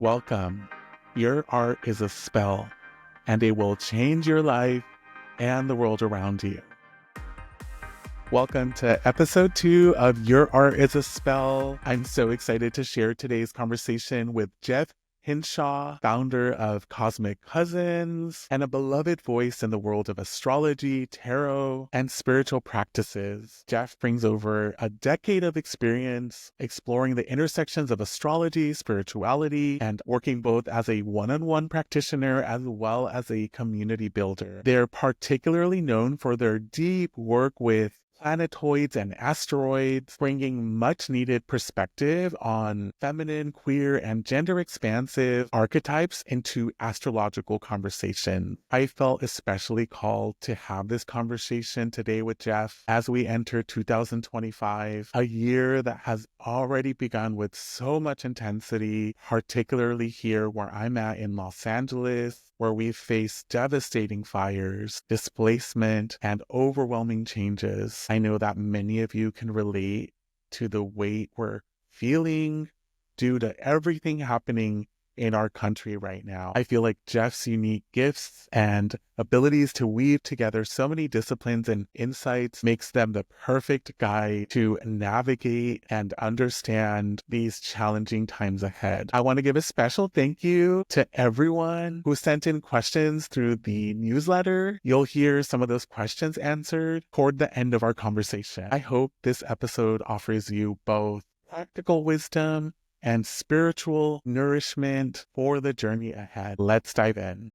Welcome. Your art is a spell, and it will change your life and the world around you. Welcome to episode 2 of Your Art is a Spell. I'm so excited to share today's conversation with Jeff Hinshaw, founder of Cosmic Cousins, and a beloved voice in the world of astrology, tarot, and spiritual practices. Jeff brings over a decade of experience exploring the intersections of astrology, spirituality, and working both as a one-on-one practitioner as well as a community builder. They're particularly known for their deep work with planetoids and asteroids, bringing much-needed perspective on feminine, queer, and gender-expansive archetypes into astrological conversation. I felt especially called to have this conversation today with Jeff as we enter 2025, a year that has already begun with so much intensity, particularly here where I'm at in Los Angeles, where we've faced devastating fires, displacement, and overwhelming changes. I know that many of you can relate to the weight we're feeling due to everything happening in our country right now. I feel like Jeff's unique gifts and abilities to weave together so many disciplines and insights makes them the perfect guide to navigate and understand these challenging times ahead. I want to give a special thank you to everyone who sent in questions through the newsletter. You'll hear some of those questions answered toward the end of our conversation. I hope this episode offers you both practical wisdom and spiritual nourishment for the journey ahead. Let's dive in.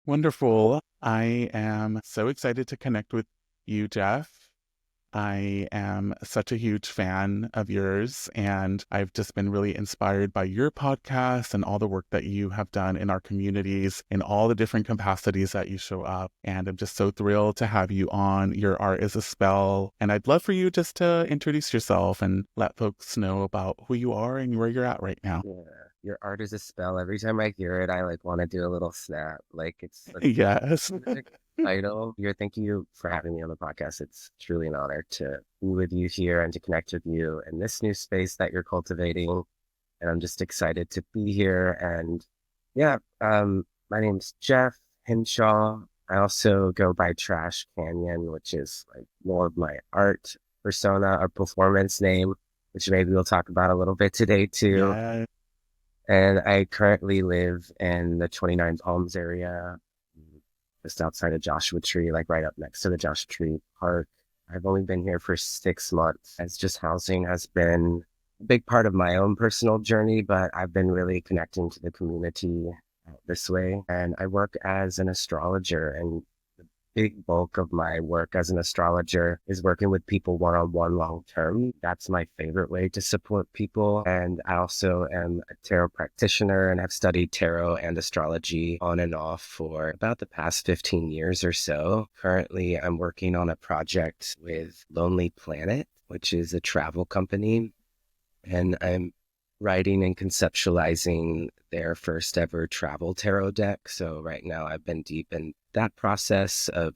Wonderful. I am so excited to connect with you, Jeff. I am such a huge fan of yours, and I've just been really inspired by your podcast and all the work that you have done in our communities in all the different capacities that you show up. And I'm just so thrilled to have you on Your Art is a Spell. And I'd love for you just to introduce yourself and let folks know about who you are and where you're at right now. Yeah, Your Art is a Spell. Every time I hear it, I want to do a little snap. It's Yes. title. Thank you for having me on the podcast. It's truly an honor to be with you here and to connect with you in this new space that you're cultivating. And I'm just excited to be here. And my name's Jeff Hinshaw. I also go by Trash Canyon, which is more of my art persona or performance name, which maybe we'll talk about a little bit today too. Yeah. And I currently live in the 29 Palms area, just outside of Joshua Tree, right up next to the Joshua Tree Park. I've only been here for 6 months, as just housing has been a big part of my own personal journey, but I've been really connecting to the community this way. And I work as an astrologer, and the big bulk of my work as an astrologer is working with people one-on-one long-term. That's my favorite way to support people. And I also am a tarot practitioner and have studied tarot and astrology on and off for about the past 15 years or so. Currently, I'm working on a project with Lonely Planet, which is a travel company. And I'm writing and conceptualizing their first ever travel tarot deck. So right now I've been deep in that process of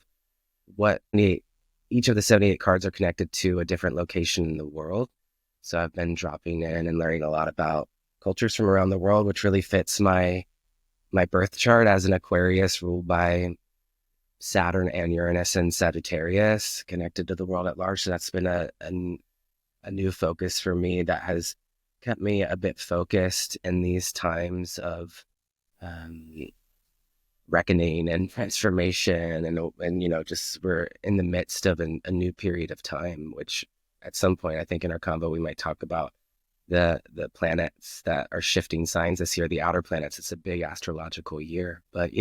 each of the 78 cards are connected to a different location in the world. So I've been dropping in and learning a lot about cultures from around the world, which really fits my birth chart as an Aquarius ruled by Saturn and Uranus and Sagittarius connected to the world at large. So that's been a new focus for me that has kept me a bit focused in these times of reckoning and transformation, and just we're in the midst of a new period of time, which at some point I think in our convo we might talk about the planets that are shifting signs this year, the outer planets. It's a big astrological year, but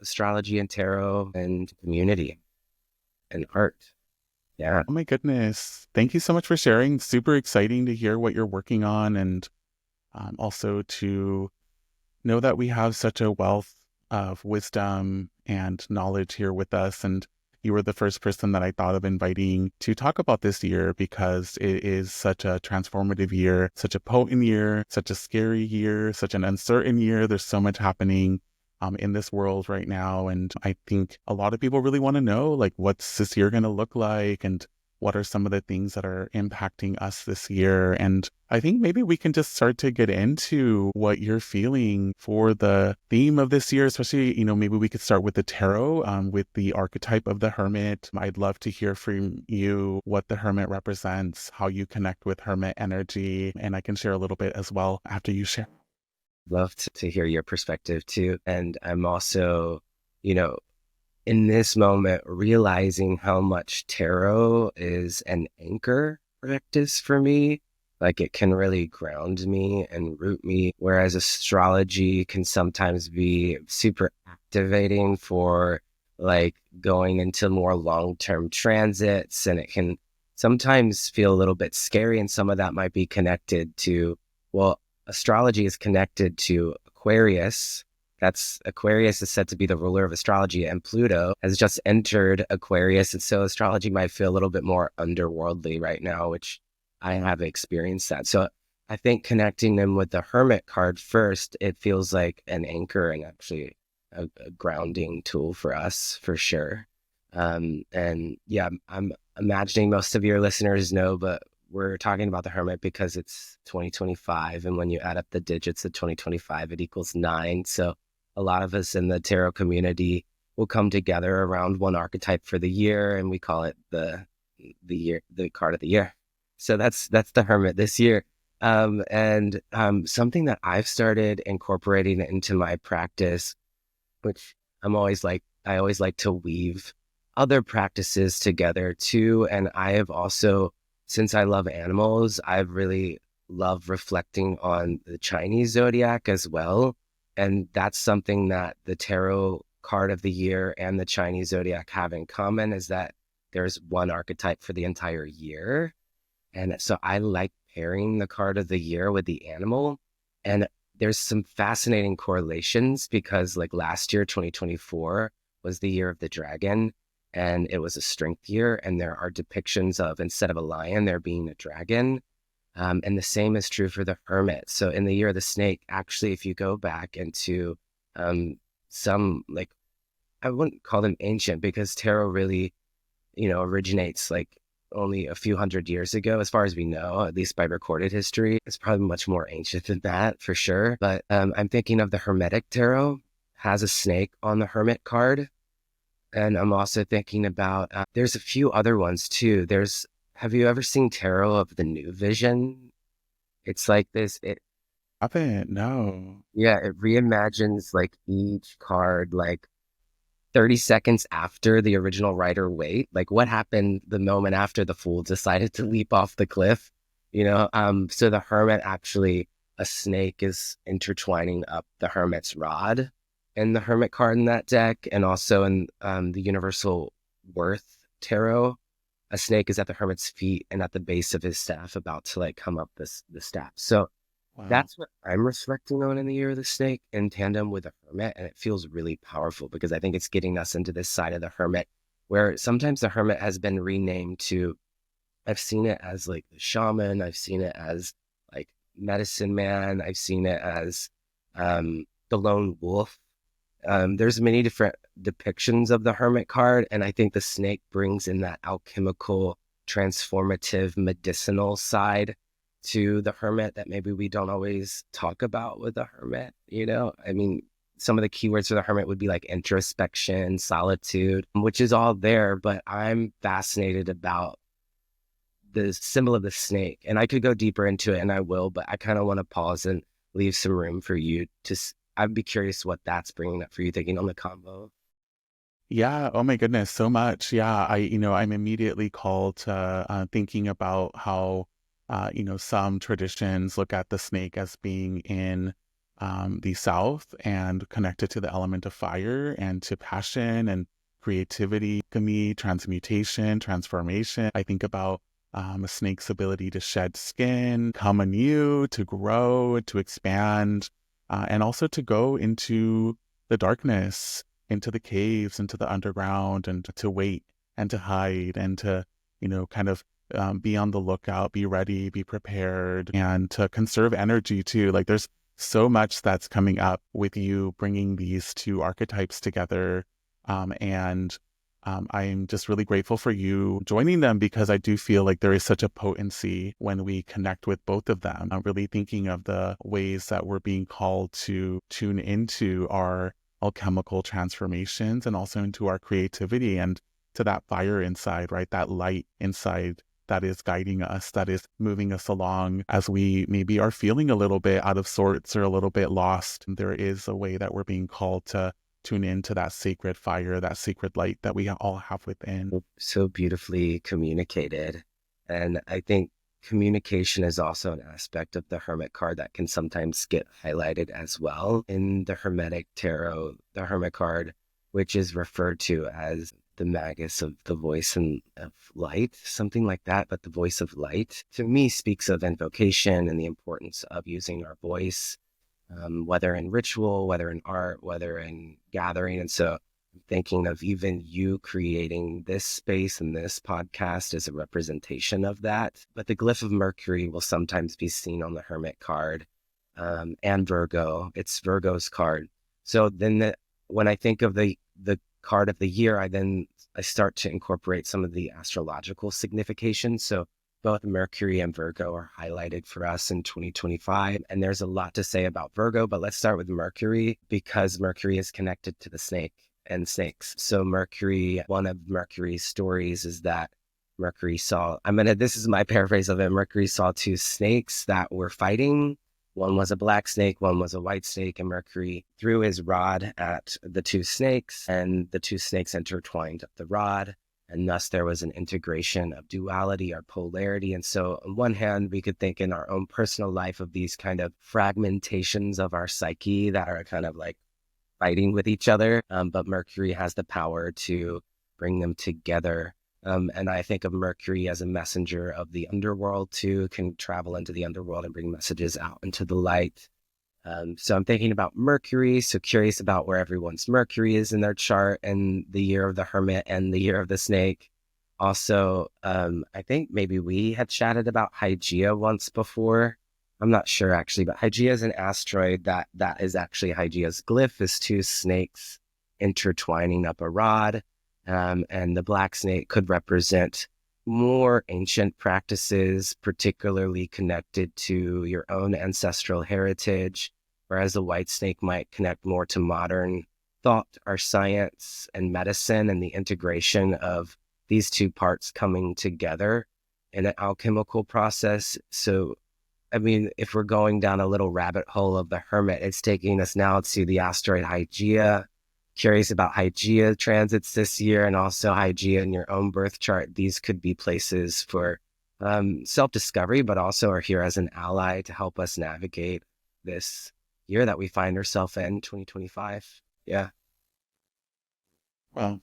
astrology and tarot and community and art. Yeah. Oh my goodness. Thank you so much for sharing. Super exciting to hear what you're working on, and also to know that we have such a wealth of wisdom and knowledge here with us. And you were the first person that I thought of inviting to talk about this year because it is such a transformative year, such a potent year, such a scary year, such an uncertain year. There's so much happening in this world right now. And I think a lot of people really want to know, what's this year going to look like? And what are some of the things that are impacting us this year. And I think maybe we can just start to get into what you're feeling for the theme of this year, especially, maybe we could start with the tarot, with the archetype of the Hermit. I'd love to hear from you what the Hermit represents, how you connect with Hermit energy, and I can share a little bit as well after you share. Love to hear your perspective too. And I'm also, in this moment, realizing how much tarot is an anchor practice for me. Like it can really ground me and root me, whereas astrology can sometimes be super activating for like going into more long-term transits. And it can sometimes feel a little bit scary. And some of that might be connected to, well, astrology is connected to Aquarius. Aquarius is said to be the ruler of astrology, and Pluto has just entered Aquarius. And so astrology might feel a little bit more underworldly right now, which I have experienced that. So I think connecting them with the Hermit card first, it feels like an anchor and actually a grounding tool for us for sure. And yeah, I'm imagining most of your listeners know, but we're talking about the Hermit because it's 2025. And when you add up the digits of 2025, it equals 9. So a lot of us in the tarot community will come together around one archetype for the year, and we call it the card of the year. So that's the Hermit this year. And something that I've started incorporating into my practice, which I always like to weave other practices together too. And I have also, since I love animals, I've really loved reflecting on the Chinese zodiac as well. And that's something that the tarot card of the year and the Chinese zodiac have in common, is that there's one archetype for the entire year. And so I like pairing the card of the year with the animal. And there's some fascinating correlations because like last year, 2024 was the year of the dragon, and it was a strength year. And there are depictions of, instead of a lion, there being a dragon. And the same is true for the Hermit. So in the year of the snake, actually, if you go back into some, like, I wouldn't call them ancient, because tarot really, originates like only a few hundred years ago, as far as we know, at least by recorded history. It's probably much more ancient than that for sure. But I'm thinking of the Hermetic tarot has a snake on the Hermit card. And I'm also thinking about, there's a few other ones too. Have you ever seen tarot of the New Vision? It's like this, I haven't, no. it reimagines like each card, like 30 seconds after the original writer wait, like what happened the moment after the fool decided to leap off the cliff, so the Hermit, actually, a snake is intertwining up the Hermit's rod in the Hermit card in that deck. And also in the Universal Worth tarot, a snake is at the Hermit's feet and at the base of his staff, about to like come up the staff. So Wow. that's what I'm reflecting on in the year of the snake, in tandem with the Hermit. And it feels really powerful because I think it's getting us into this side of the Hermit where sometimes the Hermit has been renamed to, I've seen it as like the shaman, I've seen it as like medicine man, I've seen it as the lone wolf. There's many different depictions of the Hermit card. And I think the snake brings in that alchemical, transformative, medicinal side to the Hermit that maybe we don't always talk about with the Hermit. I mean, some of the keywords for the Hermit would be like introspection, solitude, which is all there. But I'm fascinated about the symbol of the snake. And I could go deeper into it, and I will, but I kind of want to pause and leave some room for you to, I'd be curious what that's bringing up for you, thinking on the combo. Yeah. Oh my goodness. So much. Yeah. I'm immediately called to thinking about how, some traditions look at the snake as being in the South and connected to the element of fire and to passion and creativity, alchemy, transmutation, transformation. I think about a snake's ability to shed skin, come anew, to grow, to expand, and also to go into the darkness, into the caves, into the underground, and to wait and to hide and to, kind of be on the lookout, be ready, be prepared, and to conserve energy too. Like there's so much that's coming up with you bringing these two archetypes together. And I am just really grateful for you joining them, because I do feel like there is such a potency when we connect with both of them. I'm really thinking of the ways that we're being called to tune into our alchemical transformations and also into our creativity and to that fire inside, right? That light inside that is guiding us, that is moving us along as we maybe are feeling a little bit out of sorts or a little bit lost. There is a way that we're being called to tune into that sacred fire, that sacred light that we all have within. So beautifully communicated. And I think communication is also an aspect of the Hermit card that can sometimes get highlighted as well in the Hermetic tarot, the Hermit card, which is referred to as the magus of the voice and of light, something like that. But the voice of light, to me, speaks of invocation and the importance of using our voice, whether in ritual, whether in art, whether in gathering. And so I'm thinking of even you creating this space and this podcast as a representation of that. But the glyph of Mercury will sometimes be seen on the Hermit card, and Virgo. It's Virgo's card. So then when I think of the card of the year, I start to incorporate some of the astrological significations. So both Mercury and Virgo are highlighted for us in 2025. And there's a lot to say about Virgo, but let's start with Mercury, because Mercury is connected to the snake and snakes. So Mercury, one of Mercury's stories is that Mercury saw, this is my paraphrase of it. Mercury saw two snakes that were fighting. One was a black snake, one was a white snake, and Mercury threw his rod at the two snakes, and the two snakes intertwined the rod. And thus there was an integration of duality or polarity. And so on one hand, we could think in our own personal life of these kind of fragmentations of our psyche that are kind of like fighting with each other. But Mercury has the power to bring them together. And I think of Mercury as a messenger of the underworld too, can travel into the underworld and bring messages out into the light. So I'm thinking about Mercury, so curious about where everyone's Mercury is in their chart, and the year of the Hermit and the year of the Snake. Also, I think maybe we had chatted about Hygeia once before. I'm not sure actually, but Hygeia is an asteroid that is actually Hygeia's glyph, is two snakes intertwining up a rod. And the black snake could represent more ancient practices, particularly connected to your own ancestral heritage, whereas the white snake might connect more to modern thought or science and medicine and the integration of these two parts coming together in an alchemical process. So, if we're going down a little rabbit hole of the Hermit, it's taking us now to the asteroid Hygeia. Curious about Hygeia transits this year, and also Hygeia in your own birth chart. These could be places for self-discovery, but also are here as an ally to help us navigate this year that we find ourselves in, 2025. Yeah. Well,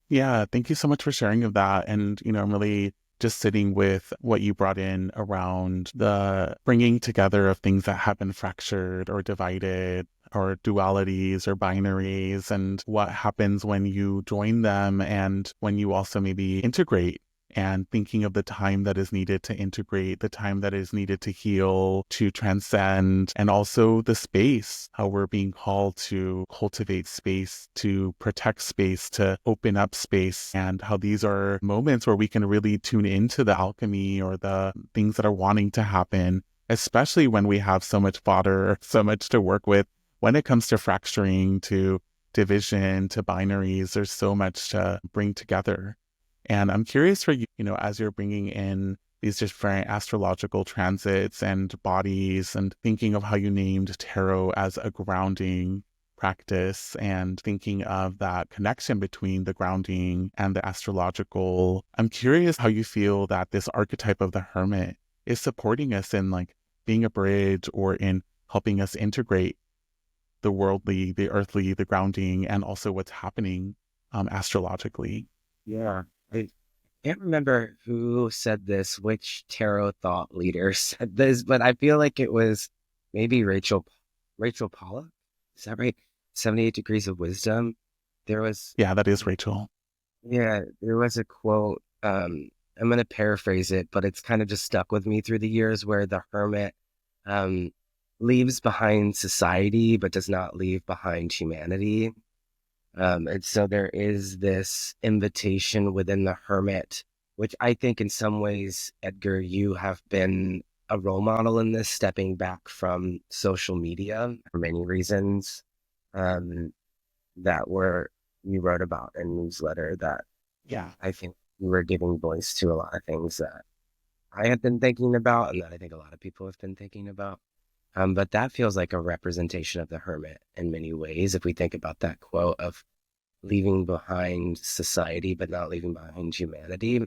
yeah, thank you so much for sharing of that. And, I'm really just sitting with what you brought in around the bringing together of things that have been fractured or divided, or dualities or binaries, and what happens when you join them and when you also maybe integrate, and thinking of the time that is needed to integrate, the time that is needed to heal, to transcend, and also the space, how we're being called to cultivate space, to protect space, to open up space, and how these are moments where we can really tune into the alchemy or the things that are wanting to happen, especially when we have so much fodder, so much to work with. When it comes to fracturing, to division, to binaries, there's so much to bring together. And I'm curious for you, as you're bringing in these different astrological transits and bodies, and thinking of how you named tarot as a grounding practice, and thinking of that connection between the grounding and the astrological. I'm curious how you feel that this archetype of the Hermit is supporting us in being a bridge, or in helping us integrate the worldly, the earthly, the grounding, and also what's happening astrologically. Yeah. I can't remember who said this, which tarot thought leader said this, but I feel like it was maybe Rachel Pollack. Is that right? 78 Degrees of Wisdom. Yeah, that is Rachel. Yeah, there was a quote. I'm going to paraphrase it, but it's kind of just stuck with me through the years, where the Hermit leaves behind society, but does not leave behind humanity. And so there is this invitation within the Hermit, which I think in some ways, Edgar, you have been a role model in this, stepping back from social media for many reasons, um, that were you wrote about in newsletter that Yeah. I think you were giving voice to a lot of things that I have been thinking about and that I think a lot of people have been thinking about. But that feels like a representation of the Hermit in many ways. If we think about that quote of leaving behind society, but not leaving behind humanity.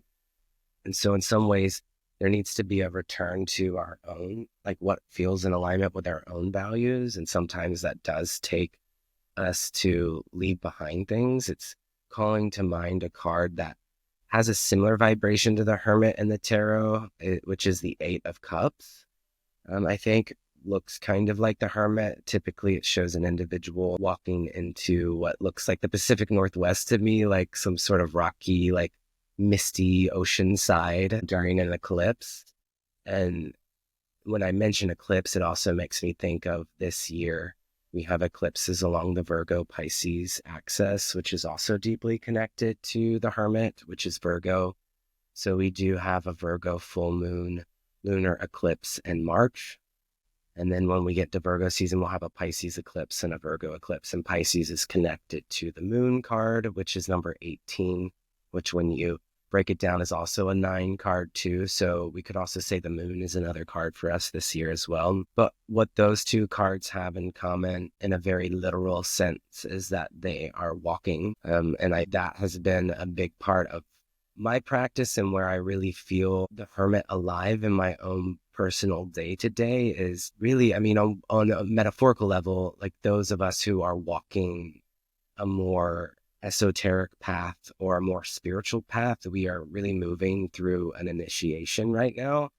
And so in some ways, there needs to be a return to our own, like what feels in alignment with our own values. And sometimes that does take us to leave behind things. It's calling to mind a card that has a similar vibration to the Hermit in the tarot, which is the Eight of Cups. I think looks kind of like the Hermit. Typically, it shows an individual walking into what looks like the Pacific Northwest to me, like some sort of rocky, like misty ocean side during an eclipse. And when I mention eclipse, it also makes me think of this year. We have eclipses along the Virgo Pisces axis, which is also deeply connected to the Hermit, which is Virgo. So we do have a Virgo full moon lunar eclipse in March. And then when we get to Virgo season, we'll have a Pisces eclipse and a Virgo eclipse. And Pisces is connected to the moon card, which is number 18, which when you break it down is also a 9 card too. So we could also say the moon is another card for us this year as well. But what those two cards have in common in a very literal sense is that they are walking. That has been a big part of my practice and where I really feel the Hermit alive in my own personal day to day is really, I mean, on a metaphorical level, like those of us who are walking a more esoteric path or a more spiritual path, we are really moving through an initiation right now.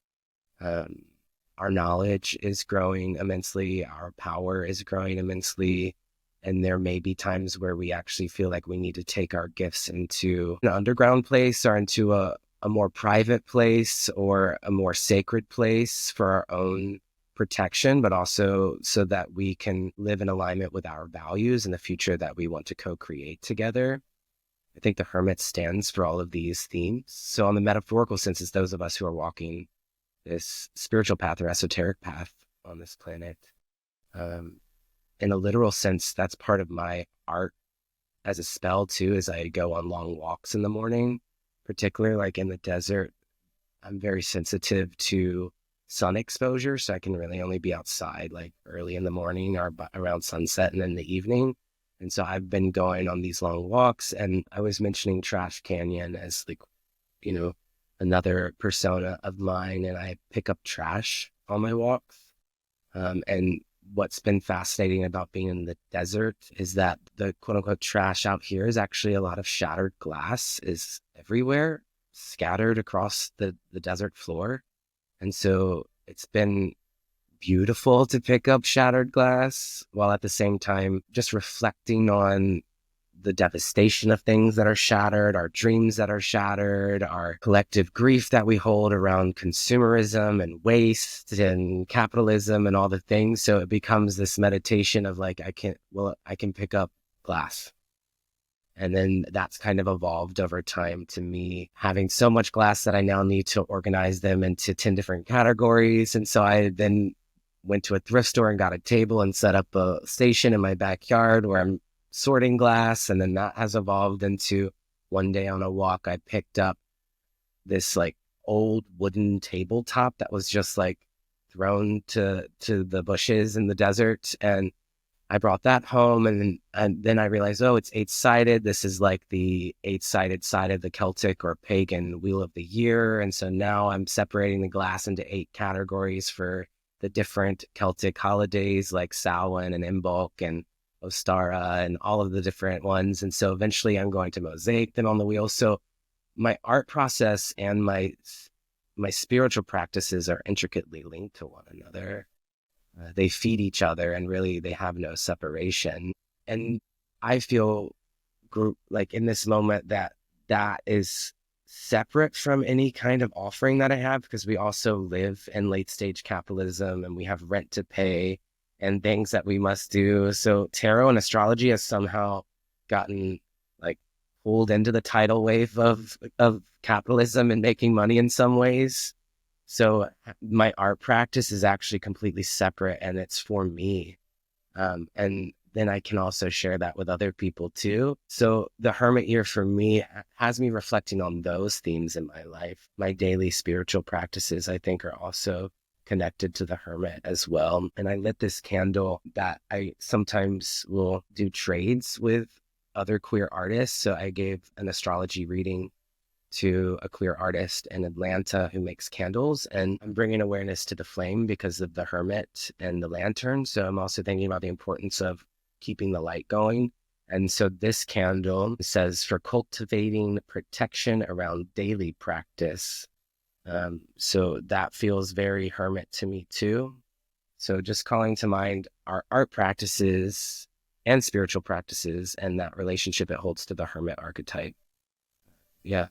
Our knowledge is growing immensely. Our power is growing immensely. And there may be times where we actually feel like we need to take our gifts into an underground place or into a more private place or a more sacred place for our own protection, but also so that we can live in alignment with our values and the future that we want to co-create together. I think the Hermit stands for all of these themes. So on the metaphorical sense, it's those of us who are walking this spiritual path or esoteric path on this planet. In a literal sense, that's part of my art as a spell too, as I go on long walks in the morning, particularly like in the desert. I'm very sensitive to sun exposure, so I can really only be outside like early in the morning or around sunset and in the evening. And so I've been going on these long walks, and I was mentioning Trash Canyon as like, another persona of mine, and I pick up trash on my walks. And what's been fascinating about being in the desert is that the quote unquote trash out here is actually a lot of shattered glass is everywhere, scattered across the desert floor. And so it's been beautiful to pick up shattered glass while at the same time just reflecting on the devastation of things that are shattered, our dreams that are shattered, our collective grief that we hold around consumerism and waste and capitalism and all the things. So it becomes this meditation of like, I can pick up glass. And then that's kind of evolved over time to me having so much glass that I now need to organize them into 10 different categories. And so I then went to a thrift store and got a table and set up a station in my backyard where I'm sorting glass. And then that has evolved into one day on a walk, I picked up this like old wooden tabletop that was just like thrown to the bushes in the desert. And I brought that home, and then I realized, oh, it's 8-sided. This is like the 8-sided side of the Celtic or pagan wheel of the year. And so now I'm separating the glass into 8 categories for the different Celtic holidays like Samhain and Imbolc and Ostara and all of the different ones. And so eventually I'm going to mosaic them on the wheel. So my art process and my spiritual practices are intricately linked to one another. They feed each other, and really they have no separation. And I feel like in this moment that is separate from any kind of offering that I have, because we also live in late stage capitalism and we have rent to pay and things that we must do. So tarot and astrology has somehow gotten like pulled into the tidal wave of capitalism and making money in some ways. So my art practice is actually completely separate, and it's for me. And then I can also share that with other people too. So the Hermit year for me has me reflecting on those themes in my life. My daily spiritual practices, I think, are also connected to the Hermit as well. And I lit this candle that I sometimes will do trades with other queer artists. So I gave an astrology reading to a queer artist in Atlanta who makes candles. And I'm bringing awareness to the flame because of the Hermit and the lantern. So I'm also thinking about the importance of keeping the light going. And so this candle says, for cultivating protection around daily practice. So that feels very Hermit to me too. So just calling to mind our art practices and spiritual practices and that relationship it holds to the Hermit archetype. Yeah.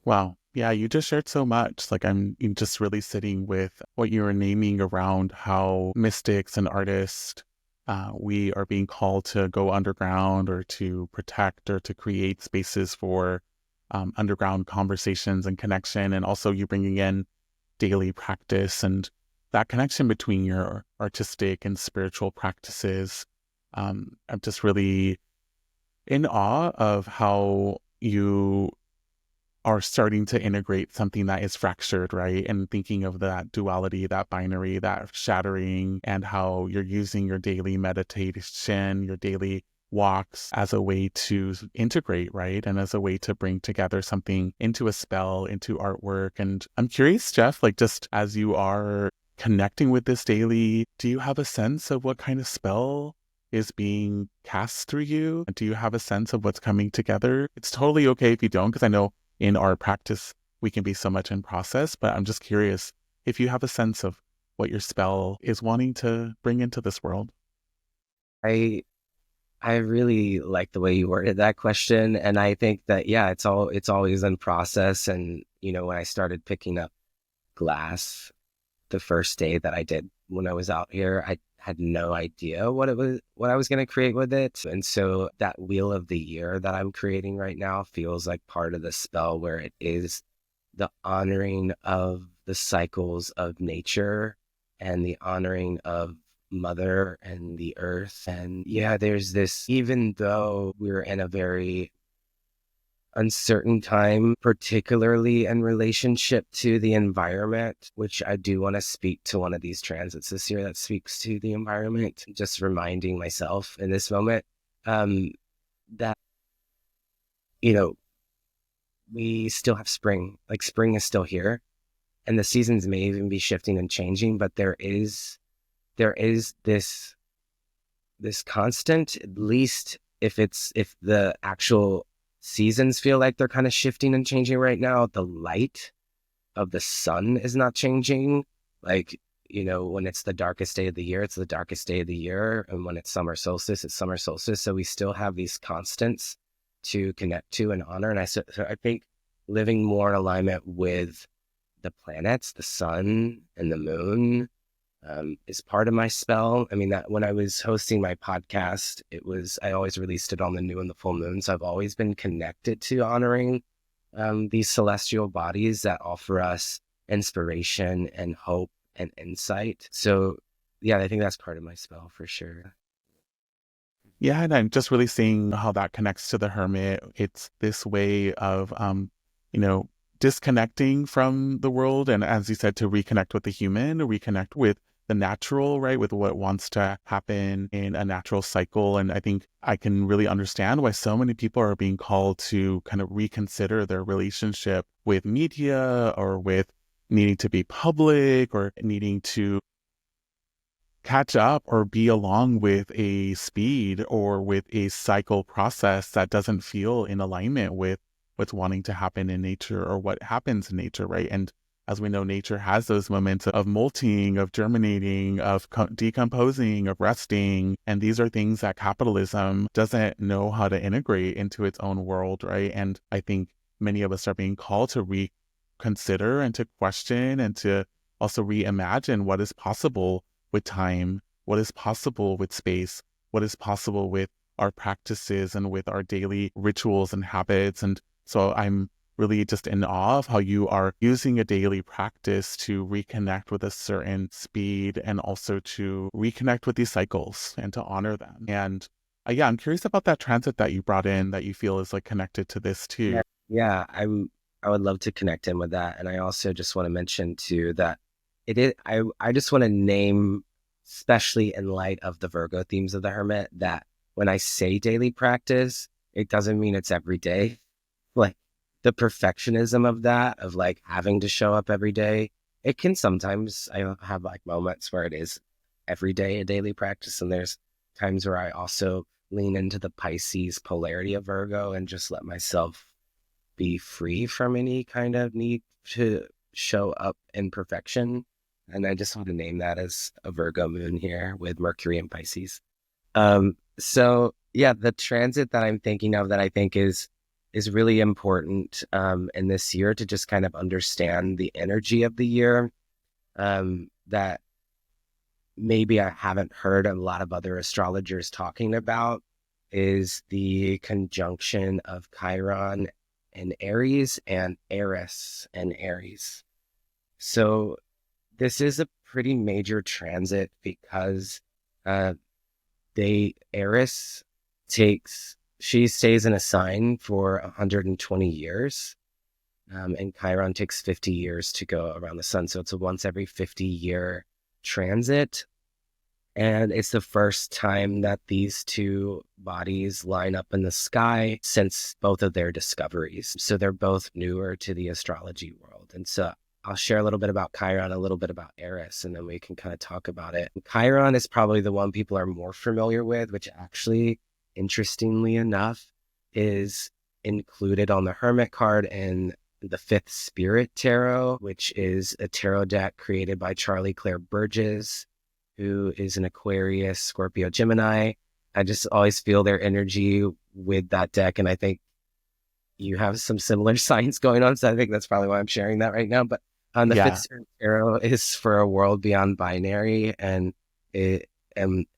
Wow. Yeah, you just shared so much. Like, I'm just really sitting with what you were naming around how mystics and artists, we are being called to go underground or to protect or to create spaces for underground conversations and connection. And also you bringing in daily practice and that connection between your artistic and spiritual practices. I'm just really in awe of how you are starting to integrate something that is fractured, right? And thinking of that duality, that binary, that shattering, and how you're using your daily meditation, your daily walks as a way to integrate, right? And as a way to bring together something into a spell, into artwork. And I'm curious, Jeff, like just as you are connecting with this daily, do you have a sense of what kind of spell is being cast through you? Do you have a sense of what's coming together? It's totally okay if you don't, because I know in our practice, we can be so much in process, but I'm just curious if you have a sense of what your spell is wanting to bring into this world. I I really like the way you worded that question. And I think that, yeah, it's always in process. And, when I started picking up glass the first day that I did when I was out here, I had no idea what I was going to create with it. And so that wheel of the year that I'm creating right now feels like part of the spell, where it is the honoring of the cycles of nature and the honoring of mother and the earth. And yeah, there's this, even though we're in a very uncertain time, particularly in relationship to the environment, which I do want to speak to one of these transits this year that speaks to the environment, just reminding myself in this moment, that, you know, we still have spring. Like, spring is still here, and the seasons may even be shifting and changing, but there is this constant, at least if the actual seasons feel like they're kind of shifting and changing right now, the light of the sun is not changing. Like, when it's the darkest day of the year, it's the darkest day of the year. And when it's summer solstice, it's summer solstice. So we still have these constants to connect to and honor. And so I think living more in alignment with the planets, the sun and the moon, is part of my spell. I mean, that when I was hosting my podcast, I always released it on the new and the full moon. So I've always been connected to honoring these celestial bodies that offer us inspiration and hope and insight. So yeah, I think that's part of my spell for sure. Yeah, and I'm just really seeing how that connects to the hermit. It's this way of, you know, disconnecting from the world. And as you said, to reconnect with the human, reconnect with the natural, right? With what wants to happen in a natural cycle. And I think I can really understand why so many people are being called to kind of reconsider their relationship with media or with needing to be public or needing to catch up or be along with a speed or with a cycle process that doesn't feel in alignment with what's wanting to happen in nature or what happens in nature, right? And as we know, nature has those moments of molting, of germinating, of decomposing, of resting. And these are things that capitalism doesn't know how to integrate into its own world, right? And I think many of us are being called to reconsider and to question and to also reimagine what is possible with time, what is possible with space, what is possible with our practices and with our daily rituals and habits. And so I'm really just in awe of how you are using a daily practice to reconnect with a certain speed and also to reconnect with these cycles and to honor them. And yeah, I'm curious about that transit that you brought in that you feel is like connected to this Yeah, too. yeah, I would love to connect in with that. And I also just want to mention too that it is I just want to name, especially in light of the Virgo themes of the Hermit, that when I say daily practice, it doesn't mean it's every day. Like the perfectionism of that, of like having to show up every day, it can sometimes, I have like moments where it is every day a daily practice. And there's times where I also lean into the Pisces polarity of Virgo and just let myself be free from any kind of need to show up in perfection. And I just want to name that as a Virgo moon here with Mercury and Pisces. So yeah, the transit that I'm thinking of that I think is really important in this year to just kind of understand the energy of the year, that maybe I haven't heard a lot of other astrologers talking about, is the conjunction of Chiron and Aries and Eris and Aries. So this is a pretty major transit because Eris she stays in a sign for 120 years, and Chiron takes 50 years to go around the sun. So it's a once every 50-year transit. And it's the first time that these two bodies line up in the sky since both of their discoveries. So they're both newer to the astrology world. And so I'll share a little bit about Chiron, a little bit about Eris, and then we can kind of talk about it. Chiron is probably the one people are more familiar with, which actually, interestingly enough, is included on the Hermit card in the Fifth Spirit Tarot, which is a tarot deck created by Charlie Claire Burgess, who is an Aquarius, Scorpio, Gemini. I just always feel their energy with that deck. And I think you have some similar signs going on. So I think that's probably why I'm sharing that right now. But the Fifth Yeah. Spirit Tarot is for a world beyond binary, and it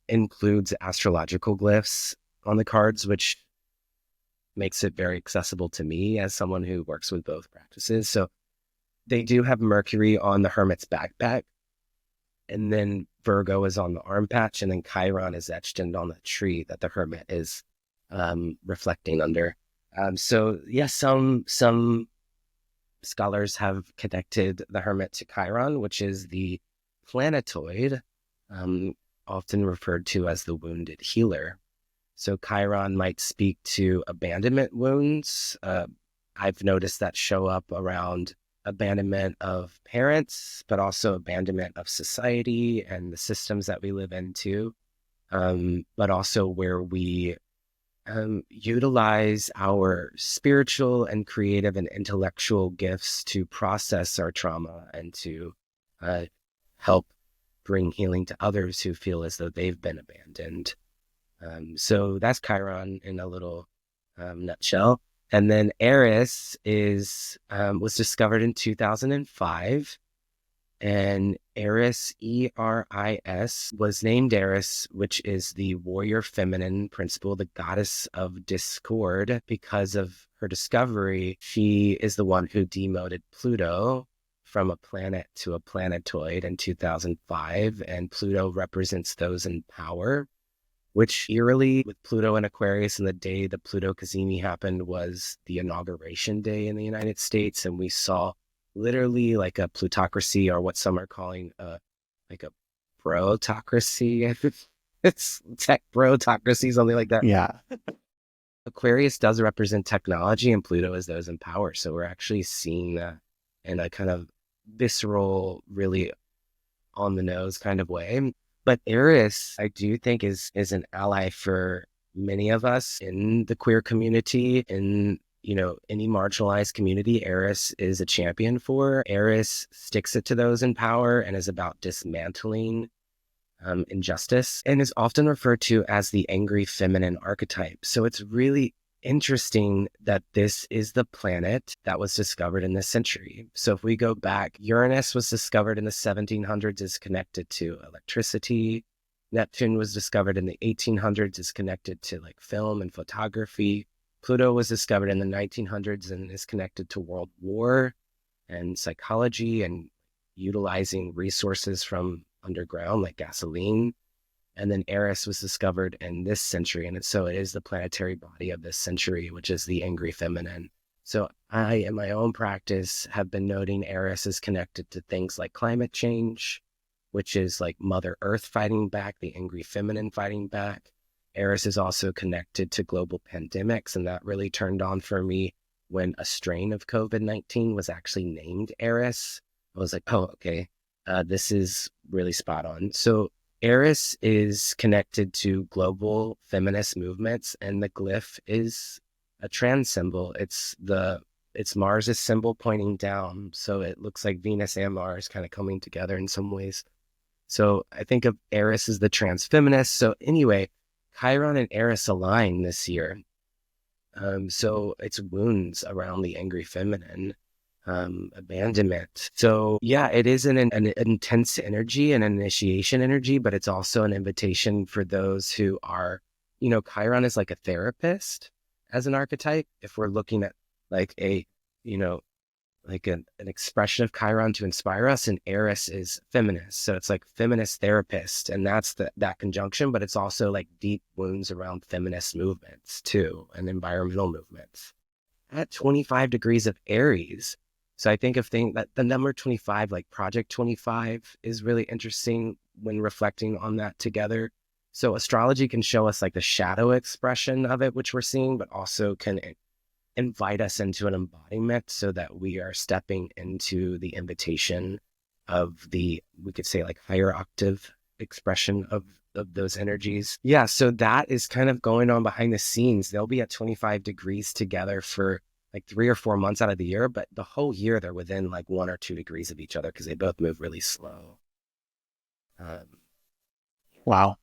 includes astrological glyphs on the cards, which makes it very accessible to me as someone who works with both practices. So they do have Mercury on the Hermit's backpack, and then Virgo is on the arm patch, and then Chiron is etched in on the tree that the Hermit is reflecting under. So yes, some scholars have connected the Hermit to Chiron, which is the planetoid, often referred to as the wounded healer. So Chiron might speak to abandonment wounds. I've noticed that show up around abandonment of parents, but also abandonment of society and the systems that we live in too. But also where we utilize our spiritual and creative and intellectual gifts to process our trauma and to help bring healing to others who feel as though they've been abandoned. So that's Chiron in a little nutshell. And then Eris was discovered in 2005. And Eris, Eris, was named Eris, which is the warrior feminine principle, the goddess of discord. Because of her discovery, she is the one who demoted Pluto from a planet to a planetoid in 2005. And Pluto represents those in power, which eerily, with Pluto in Aquarius, and the day the Pluto Cazimi happened was the inauguration day in the United States. And we saw literally like a plutocracy, or what some are calling like a brotocracy. It's tech brotocracy, something like that. Yeah. Aquarius does represent technology, and Pluto is those in power. So we're actually seeing that in a kind of visceral, really on the nose kind of way. But Eris, I do think is an ally for many of us in the queer community, in any marginalized community. Eris is a champion for. Eris sticks it to those in power and is about dismantling injustice, and is often referred to as the angry feminine archetype. So it's really interesting that this is the planet that was discovered in this century. So if we go back, Uranus was discovered in the 1700s, is connected to electricity. Neptune was discovered in the 1800s, is connected to like film and photography. Pluto was discovered in the 1900s and is connected to World War and psychology and utilizing resources from underground like gasoline. And then Eris was discovered in this century. And so it is the planetary body of this century, which is the angry feminine. So I, in my own practice, have been noting Eris is connected to things like climate change, which is like Mother Earth fighting back, the angry feminine fighting back. Eris is also connected to global pandemics. And that really turned on for me when a strain of COVID-19 was actually named Eris. I was like, oh, okay, this is really spot on. So Eris is connected to global feminist movements, and the glyph is a trans symbol. It's Mars' symbol pointing down. So it looks like Venus and Mars kind of coming together in some ways. So I think of Eris as the trans feminist. So anyway, Chiron and Eris align this year. So it's wounds around the angry feminine, abandonment. So yeah, it is an intense energy, an initiation energy, but it's also an invitation for those who are, Chiron is like a therapist as an archetype. If we're looking at like like an expression of Chiron to inspire us, and Eris is feminist. So it's like feminist therapist, and that's that conjunction, but it's also like deep wounds around feminist movements too, and environmental movements. At 25 degrees of Aries. So I think that the number 25, like Project 25, is really interesting when reflecting on that together. So astrology can show us like the shadow expression of it, which we're seeing, but also can invite us into an embodiment so that we are stepping into the invitation of we could say like higher octave expression of those energies. Yeah. So that is kind of going on behind the scenes. They'll be at 25 degrees together for like 3 or 4 months out of the year, but the whole year they're within like 1 or 2 degrees of each other because they both move really slow. Wow.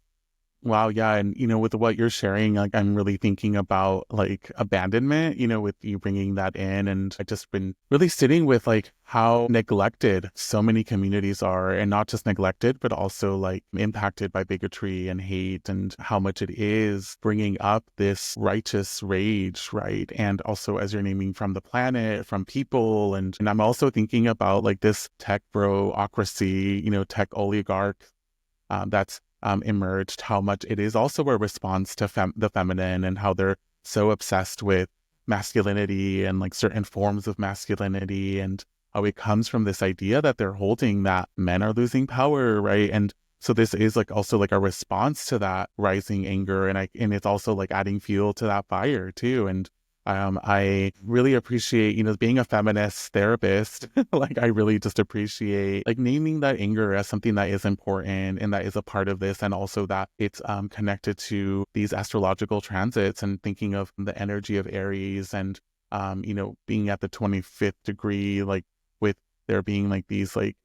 Wow, yeah. And, with what you're sharing, like, I'm really thinking about like abandonment, with you bringing that in. And I've just been really sitting with like how neglected so many communities are, and not just neglected, but also like impacted by bigotry and hate, and how much it is bringing up this righteous rage, right? And also, as you're naming, from the planet, from people. And I'm also thinking about like this tech broocracy, tech oligarch that's emerged, how much it is also a response to the feminine, and how they're so obsessed with masculinity and like certain forms of masculinity, and how it comes from this idea that they're holding that men are losing power, right? And so this is like also like a response to that rising anger, and it's also like adding fuel to that fire too. And I really appreciate, being a feminist therapist, like I really just appreciate like naming that anger as something that is important and that is a part of this, and also that it's connected to these astrological transits, and thinking of the energy of Aries, and being at the 25th degree, like with there being like these like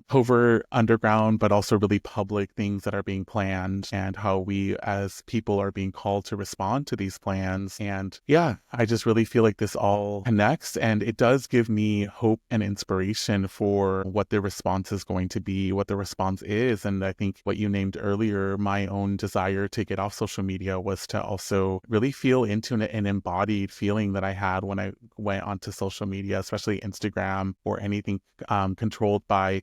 covert underground, but also really public things that are being planned, and how we as people are being called to respond to these plans. And yeah, I just really feel like this all connects, and it does give me hope and inspiration for what the response is going to be, what the response is. And I think what you named earlier, my own desire to get off social media, was to also really feel into an embodied feeling that I had when I went onto social media, especially Instagram or anything controlled by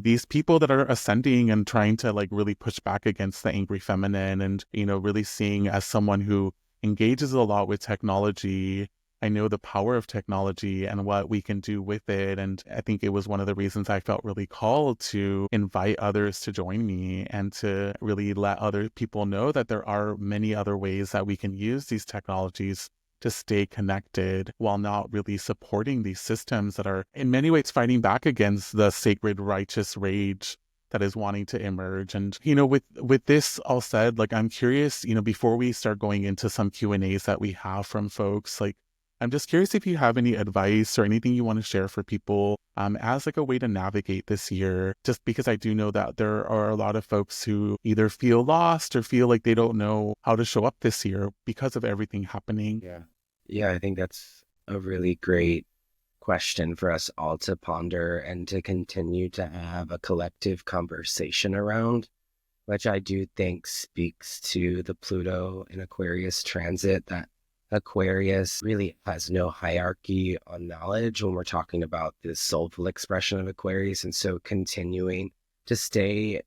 these people that are ascending and trying to like really push back against the angry feminine. And, really seeing, as someone who engages a lot with technology, I know the power of technology and what we can do with it. And I think it was one of the reasons I felt really called to invite others to join me, and to really let other people know that there are many other ways that we can use these technologies to stay connected, while not really supporting these systems that are in many ways fighting back against the sacred righteous rage that is wanting to emerge. And with this all said, like, I'm curious, before we start going into some Q&As that we have from folks, like, I'm just curious if you have any advice or anything you want to share for people as like a way to navigate this year, just because I do know that there are a lot of folks who either feel lost or feel like they don't know how to show up this year because of everything happening. Yeah. Yeah, I think that's a really great question for us all to ponder and to continue to have a collective conversation around, which I do think speaks to the Pluto in Aquarius transit, that Aquarius really has no hierarchy on knowledge when we're talking about the soulful expression of Aquarius. And so continuing to stay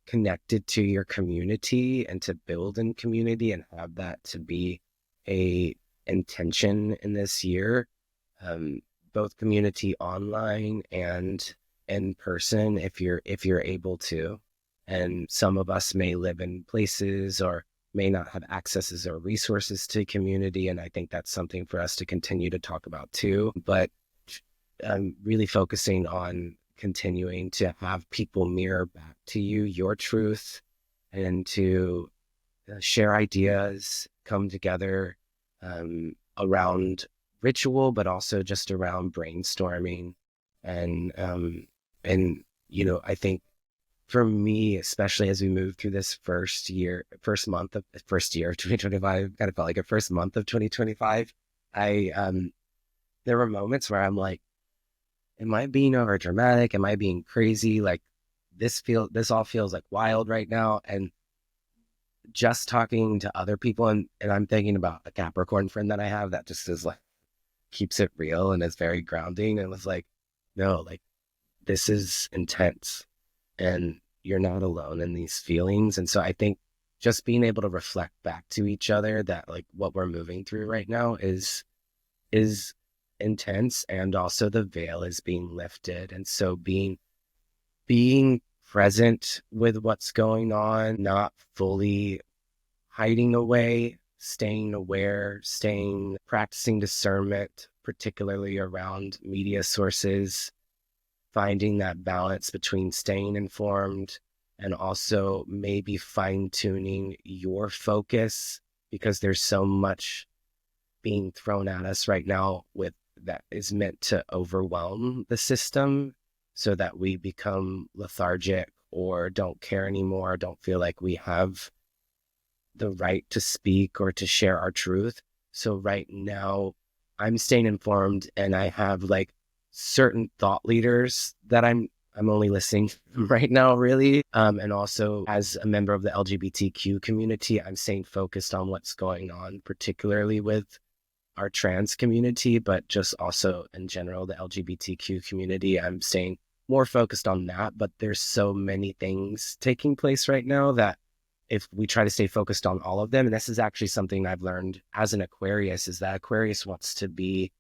connected to your community and to build in community and have that to be a intention in this year, both community online and in person, if you're able to. And some of us may live in places or may not have accesses or resources to community, and I think that's something for us to continue to talk about too. But really focusing on continuing to have people mirror back to you your truth, and to share ideas, come together around ritual, but also just around brainstorming. And I think for me, especially as we move through this first year of 2025, kind of felt like a first month of 2025. There were moments where I'm like, am I being over dramatic? Am I being crazy? Like this all feels like wild right now. And just talking to other people, and I'm thinking about a Capricorn friend that I have that just is like, keeps it real and is very grounding, and was like, no, like this is intense and you're not alone in these feelings. And so I think just being able to reflect back to each other that like what we're moving through right now is intense, and also the veil is being lifted. And so being present with what's going on, not fully hiding away, staying aware, practicing discernment, particularly around media sources, finding that balance between staying informed and also maybe fine-tuning your focus, because there's so much being thrown at us right now with that is meant to overwhelm the system so that we become lethargic or don't care anymore, don't feel like we have the right to speak or to share our truth. So right now I'm staying informed, and I have like certain thought leaders that I'm only listening right now, really. And also as a member of the LGBTQ community, I'm staying focused on what's going on, particularly with our trans community, but just also in general, the LGBTQ community. I'm staying more focused on that, but there's so many things taking place right now that if we try to stay focused on all of them, and this is actually something I've learned as an Aquarius, is that Aquarius wants to be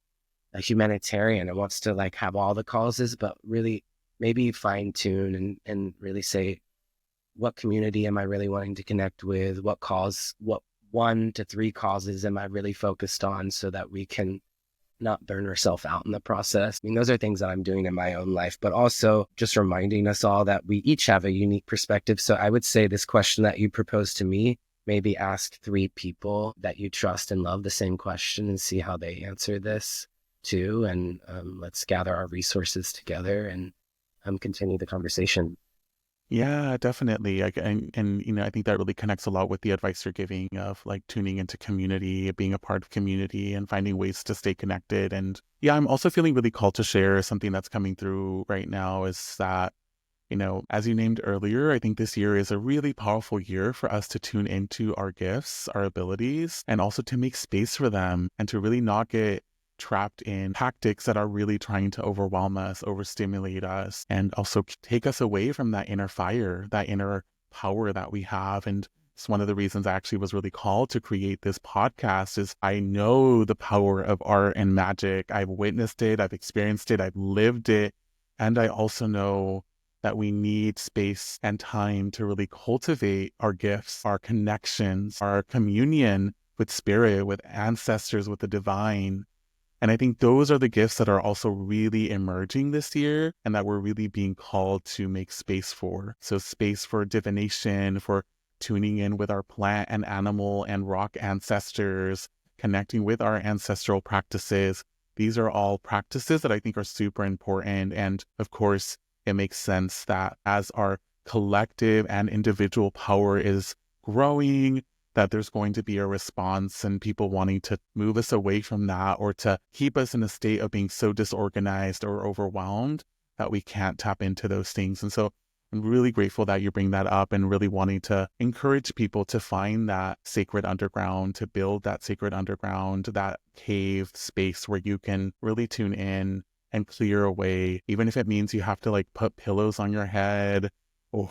a humanitarian and wants to like have all the causes, but really maybe fine tune and really say, what community am I really wanting to connect with? What 1 to 3 causes am I really focused on, so that we can not burn ourselves out in the process? I mean, those are things that I'm doing in my own life, but also just reminding us all that we each have a unique perspective. So I would say this question that you proposed to me, maybe ask 3 people that you trust and love the same question and see how they answer this too. And let's gather our resources together and continue the conversation. Yeah, definitely. And I think that really connects a lot with the advice you're giving of like tuning into community, being a part of community, and finding ways to stay connected. And yeah, I'm also feeling really called to share something that's coming through right now, is that, as you named earlier, I think this year is a really powerful year for us to tune into our gifts, our abilities, and also to make space for them, and to really not get trapped in tactics that are really trying to overwhelm us, overstimulate us, and also take us away from that inner fire, that inner power that we have. And it's one of the reasons I actually was really called to create this podcast, is I know the power of art and magic. I've witnessed it, I've experienced it, I've lived it. And I also know that we need space and time to really cultivate our gifts, our connections, our communion with spirit, with ancestors, with the divine. And I think those are the gifts that are also really emerging this year, and that we're really being called to make space for. So space for divination, for tuning in with our plant and animal and rock ancestors, connecting with our ancestral practices. These are all practices that I think are super important. And of course, it makes sense that as our collective and individual power is growing, that there's going to be a response and people wanting to move us away from that, or to keep us in a state of being so disorganized or overwhelmed that we can't tap into those things. And so I'm really grateful that you bring that up and really wanting to encourage people to find that sacred underground, to build that sacred underground, that cave space where you can really tune in and clear away, even if it means you have to like put pillows on your head or,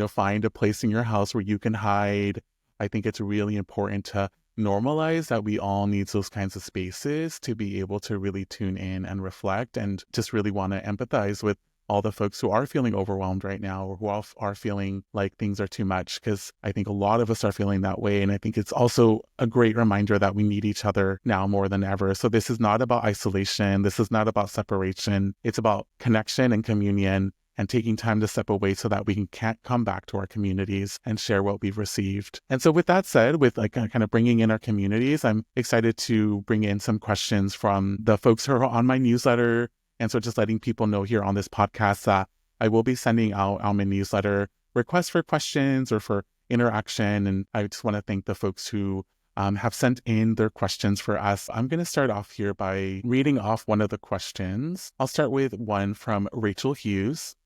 find a place in your house where you can hide. I think it's really important to normalize that we all need those kinds of spaces to be able to really tune in and reflect and just really want to empathize with all the folks who are feeling overwhelmed right now or who are feeling like things are too much, because I think a lot of us are feeling that way. And I think it's also a great reminder that we need each other now more than ever. So this is not about isolation. This is not about separation. It's about connection and communion and taking time to step away so that we can come back to our communities and share what we've received. And so with that said, with like kind of bringing in our communities, I'm excited to bring in some questions from the folks who are on my newsletter. And so just letting people know here on this podcast that I will be sending out on my newsletter requests for questions or for interaction. And I just want to thank the folks who have sent in their questions for us. I'm going to start off here by reading off one of the questions. I'll start with one from Rachel Hughes.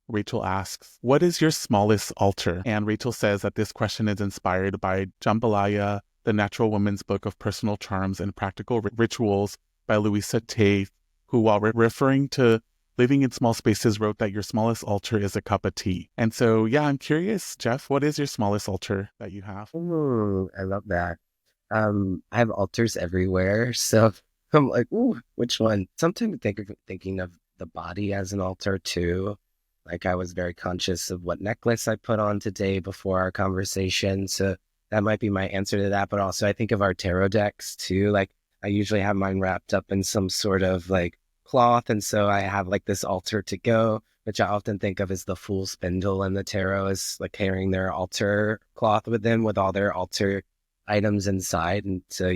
Rachel asks, what is your smallest altar? And Rachel says that this question is inspired by Jambalaya, the Natural Woman's Book of Personal Charms and Practical Rituals by Louisa Tay, who, while referring to living in small spaces, wrote that your smallest altar is a cup of tea. And so, yeah, I'm curious, Jeff, what is your smallest altar that you have? Ooh, I love that. I have altars everywhere, so I'm like, ooh, which one? Sometimes thinking of the body as an altar too. Like I was very conscious of what necklace I put on today before our conversation, so that might be my answer to that. But also, I think of our tarot decks too. Like I usually have mine wrapped up in some sort of like cloth, and so I have like this altar to go, which I often think of as the fool's spindle in the tarot, is like carrying their altar cloth with them with all their altar items inside. And so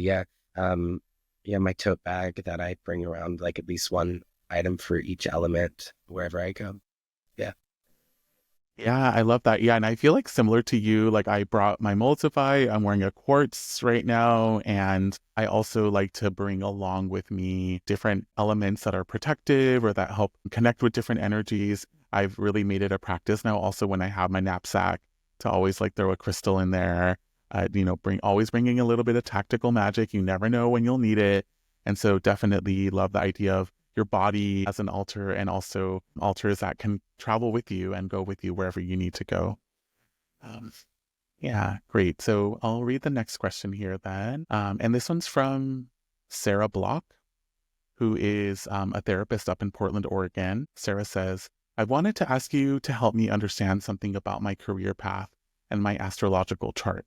my tote bag that I bring around, like at least one item for each element wherever I go. Yeah. Yeah, I love that. Yeah, and I feel like similar to you, like I brought my multify. I'm wearing a quartz right now, and I also like to bring along with me different elements that are protective or that help connect with different energies. I've really made it a practice now also when I have my knapsack to always like throw a crystal in there. Always bringing a little bit of tactical magic. You never know when you'll need it. And so definitely love the idea of your body as an altar, and also altars that can travel with you and go with you wherever you need to go. Yeah, great. So I'll read the next question here then. And this one's from Sarah Block, who is a therapist up in Portland, Oregon. Sarah says, I wanted to ask you to help me understand something about my career path and my astrological chart.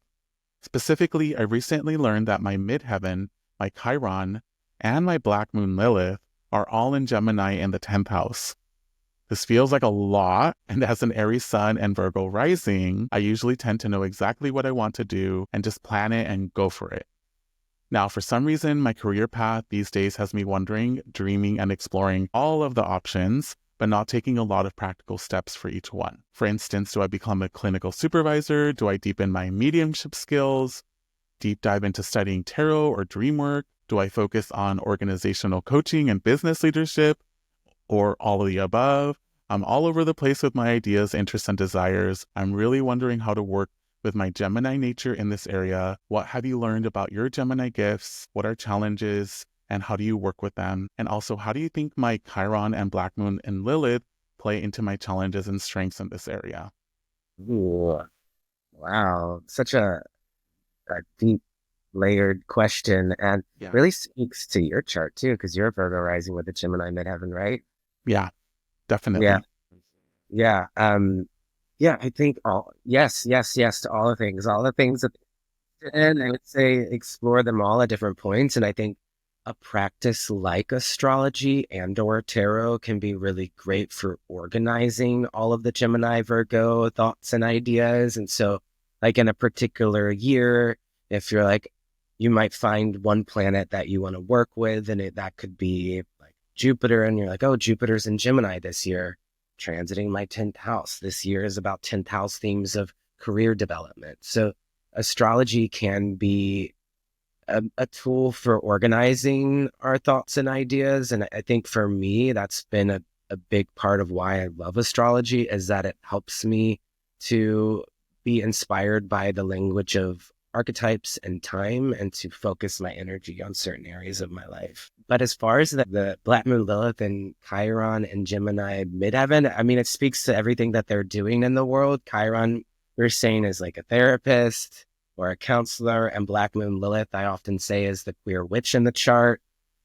Specifically, I recently learned that my midheaven, my Chiron, and my black moon Lilith are all in Gemini in the 10th house. This feels like a lot, and as an Aries sun and Virgo rising, I usually tend to know exactly what I want to do and just plan it and go for it. Now, for some reason, my career path these days has me wondering, dreaming, and exploring all of the options, but not taking a lot of practical steps for each one. For instance, do I become a clinical supervisor? Do I deepen my mediumship skills? Deep dive into studying tarot or dream work? Do I focus on organizational coaching and business leadership, or all of the above? I'm all over the place with my ideas, interests, and desires. I'm really wondering how to work with my Gemini nature in this area. What have you learned about your Gemini gifts? What are challenges, and how do you work with them? And also, how do you think my Chiron and Black Moon and Lilith play into my challenges and strengths in this area? Ooh, wow. Such a deep layered question, and Yeah. really speaks to your chart too, because you're a Virgo rising with a Gemini midheaven, right? Yeah, Yeah. definitely. Yeah. Yeah, I think yes to all the things that, and I would say explore them all at different points. And I think a practice like astrology and or tarot can be really great for organizing all of the Gemini Virgo thoughts and ideas. And so like in a particular year, if you're like, you might find one planet that you want to work with, and that could be like Jupiter, and you're like, oh, Jupiter's in Gemini this year, transiting my 10th house. This year is about 10th house themes of career development. So astrology can be a tool for organizing our thoughts and ideas. And I think for me, that's been a a big part of why I love astrology is that it helps me to be inspired by the language of archetypes and time and to focus my energy on certain areas of my life. But as far as the Black Moon Lilith and Chiron and Gemini midheaven, I mean, it speaks to everything that they're doing in the world. Chiron, we're saying, is like a therapist or a counselor, and Black Moon Lilith, I often say, is the queer witch in the chart.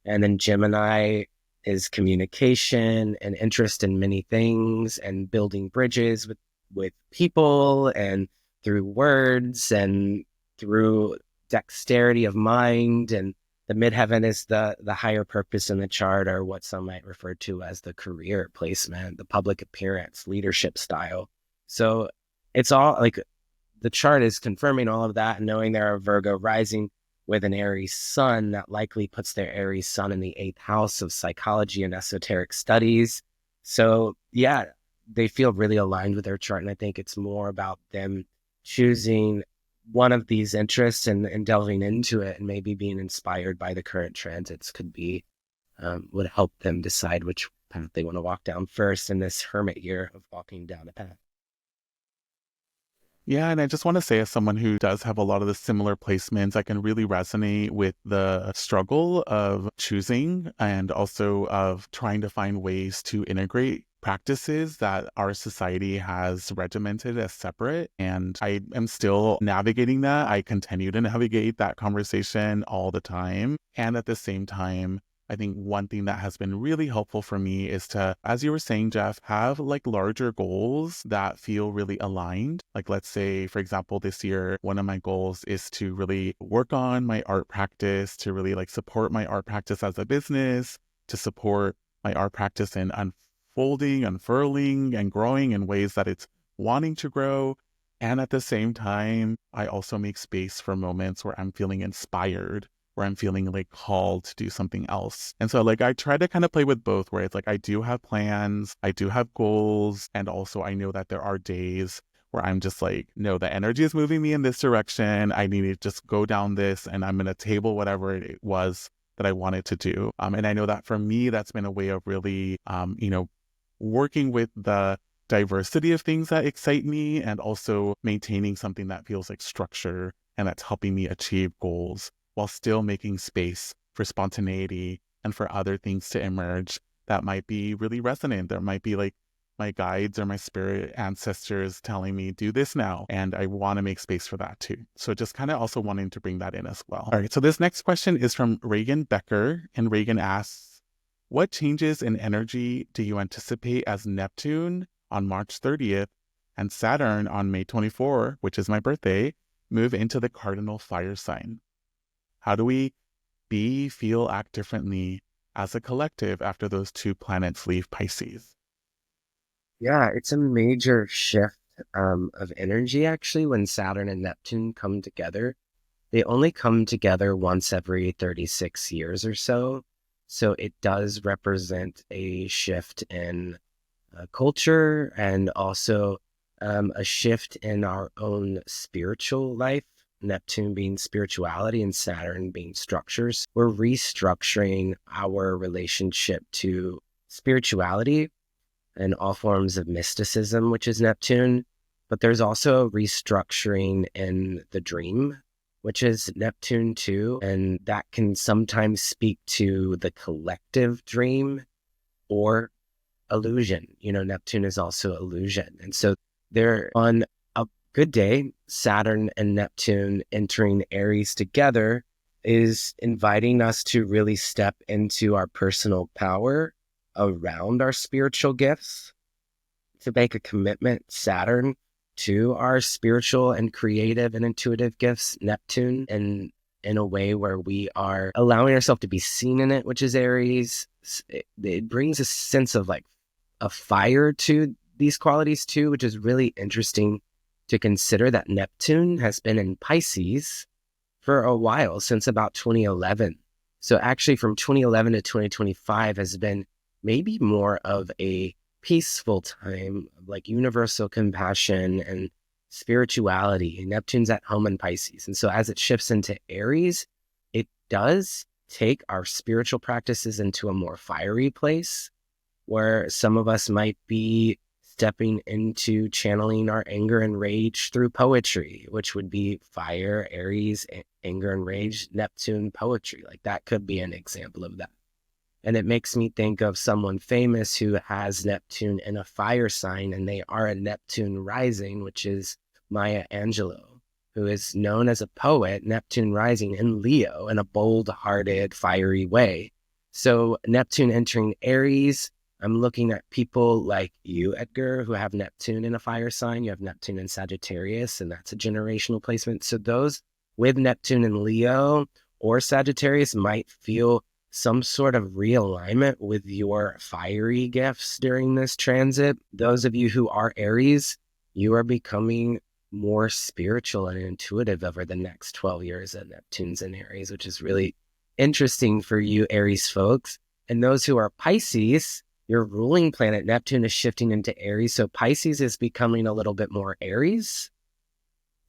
And then Gemini is communication and interest in many things and building bridges with people and through words and through dexterity of mind. And the midheaven is the higher purpose in the chart, or what some might refer to as the career placement, the public appearance, leadership style. So it's all like the chart is confirming all of that, and knowing they're a Virgo rising with an Aries sun, that likely puts their Aries sun in the 8th house of psychology and esoteric studies. So yeah, they feel really aligned with their chart. And I think it's more about them choosing one of these interests and delving into it, and maybe being inspired by the current transits would help them decide which path they want to walk down first in this hermit year of walking down a path. Yeah, and I just want to say, as someone who does have a lot of the similar placements, I can really resonate with the struggle of choosing and also of trying to find ways to integrate practices that our society has regimented as separate. And I am still navigating that. I continue to navigate that conversation all the time. And at the same time, I think one thing that has been really helpful for me is to, as you were saying, Jeff, have like larger goals that feel really aligned. Like, let's say, for example, this year, one of my goals is to really work on my art practice, to really like support my art practice as a business, to support my art practice in unfolding, unfurling, and growing in ways that it's wanting to grow. And at the same time, I also make space for moments where I'm feeling inspired, where I'm feeling like called to do something else. And so like I try to kind of play with both, where it's like I do have plans, I do have goals, and also I know that there are days where I'm just like, no, the energy is moving me in this direction. I need to just go down this, and I'm going to table whatever it was that I wanted to do. And I know that for me, that's been a way of really, working with the diversity of things that excite me, and also maintaining something that feels like structure and that's helping me achieve goals, while still making space for spontaneity and for other things to emerge that might be really resonant. There might be like my guides or my spirit ancestors telling me, do this now. And I want to make space for that too. So just kind of also wanting to bring that in as well. All right. So this next question is from Reagan Becker. And Reagan asks, what changes in energy do you anticipate as Neptune on March 30th and Saturn on May 24, which is my birthday, move into the cardinal fire sign? How do we feel, act differently as a collective after those two planets leave Pisces? Yeah, it's a major shift of energy, actually, when Saturn and Neptune come together. They only come together once every 36 years or so. So it does represent a shift in culture, and also a shift in our own spiritual life. Neptune being spirituality and Saturn being structures. We're restructuring our relationship to spirituality and all forms of mysticism, which is Neptune. But there's also a restructuring in the dream, which is Neptune too. And that can sometimes speak to the collective dream or illusion. Neptune is also illusion. And so they're on a good day, Saturn and Neptune entering Aries together is inviting us to really step into our personal power around our spiritual gifts, to make a commitment, Saturn, to our spiritual and creative and intuitive gifts, Neptune, and in a way where we are allowing ourselves to be seen in it, which is Aries. It brings a sense of like a fire to these qualities too, which is really interesting to consider that Neptune has been in Pisces for a while, since about 2011. So actually from 2011 to 2025 has been maybe more of a peaceful time of like universal compassion and spirituality. Neptune's at home in Pisces. And so as it shifts into Aries, it does take our spiritual practices into a more fiery place, where some of us might be stepping into channeling our anger and rage through poetry, which would be fire, Aries, anger and rage, Neptune poetry. Like that could be an example of that. And it makes me think of someone famous who has Neptune in a fire sign, and they are a Neptune rising, which is Maya Angelou, who is known as a poet, Neptune rising in Leo in a bold-hearted, fiery way. So Neptune entering Aries, I'm looking at people like you, Edgar, who have Neptune in a fire sign. You have Neptune in Sagittarius, and that's a generational placement. So those with Neptune in Leo or Sagittarius might feel some sort of realignment with your fiery gifts during this transit. Those of you who are Aries, you are becoming more spiritual and intuitive over the next 12 years at Neptune's in Aries, which is really interesting for you Aries folks. And those who are Pisces, your ruling planet Neptune is shifting into Aries. So Pisces is becoming a little bit more Aries,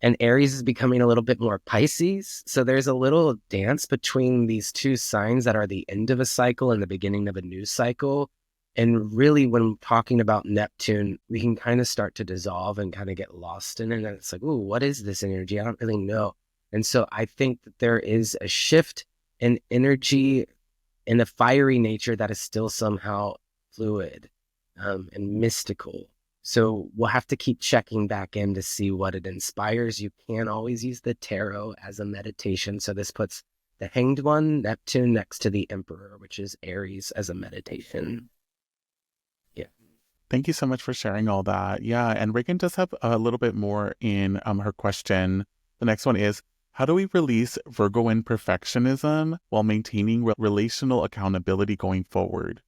and Aries is becoming a little bit more Pisces. So there's a little dance between these two signs that are the end of a cycle and the beginning of a new cycle. And really, when talking about Neptune, we can kind of start to dissolve and kind of get lost in it. And it's like, ooh, what is this energy? I don't really know. And so I think that there is a shift in energy in a fiery nature that is still somehow fluid and mystical. So we'll have to keep checking back in to see what it inspires. You can always use the tarot as a meditation. So this puts the Hanged One, Neptune, next to the Emperor, which is Aries, as a meditation. Yeah. Thank you so much for sharing all that. Yeah, and Reagan does have a little bit more in her question. The next one is, how do we release Virgoan perfectionism while maintaining relational accountability going forward?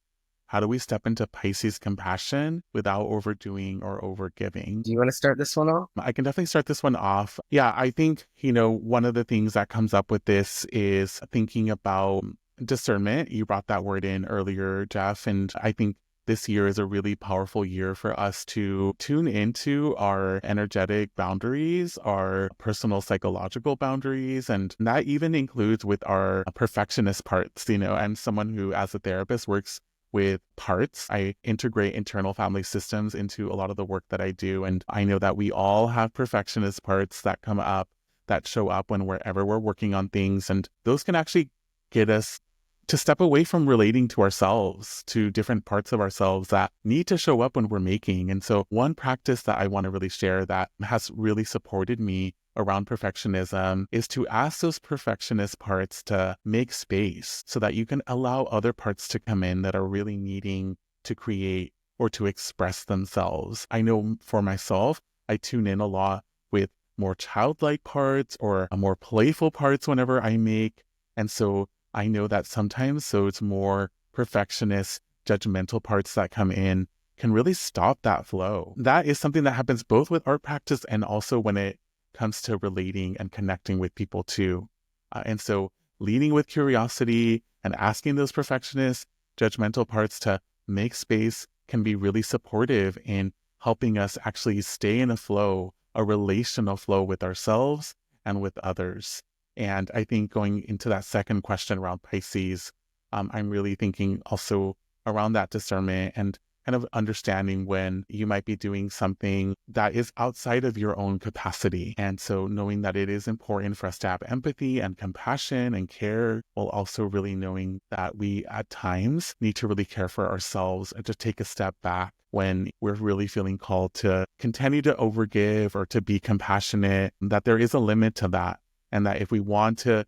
How do we step into Pisces compassion without overdoing or overgiving? Do you want to start this one off? I can definitely start this one off. Yeah, I think, one of the things that comes up with this is thinking about discernment. You brought that word in earlier, Jeff, and I think this year is a really powerful year for us to tune into our energetic boundaries, our personal psychological boundaries, and that even includes with our perfectionist parts, and someone who, as a therapist, works with parts. I integrate internal family systems into a lot of the work that I do, and I know that we all have perfectionist parts that come up, that show up wherever we're working on things, and those can actually get us to step away from relating to ourselves, to different parts of ourselves that need to show up when we're making. And so one practice that I want to really share that has really supported me around perfectionism is to ask those perfectionist parts to make space so that you can allow other parts to come in that are really needing to create or to express themselves. I know for myself, I tune in a lot with more childlike parts or more playful parts whenever I make. And so I know that sometimes those more perfectionist, judgmental parts that come in can really stop that flow. That is something that happens both with art practice and also when it comes to relating and connecting with people too. And so leading with curiosity and asking those perfectionist, judgmental parts to make space can be really supportive in helping us actually stay in a flow, a relational flow with ourselves and with others. And I think going into that second question around Pisces, I'm really thinking also around that discernment and kind of understanding when you might be doing something that is outside of your own capacity. And so knowing that it is important for us to have empathy and compassion and care, while also really knowing that we at times need to really care for ourselves and to take a step back when we're really feeling called to continue to overgive or to be compassionate, that there is a limit to that. And that if we want to,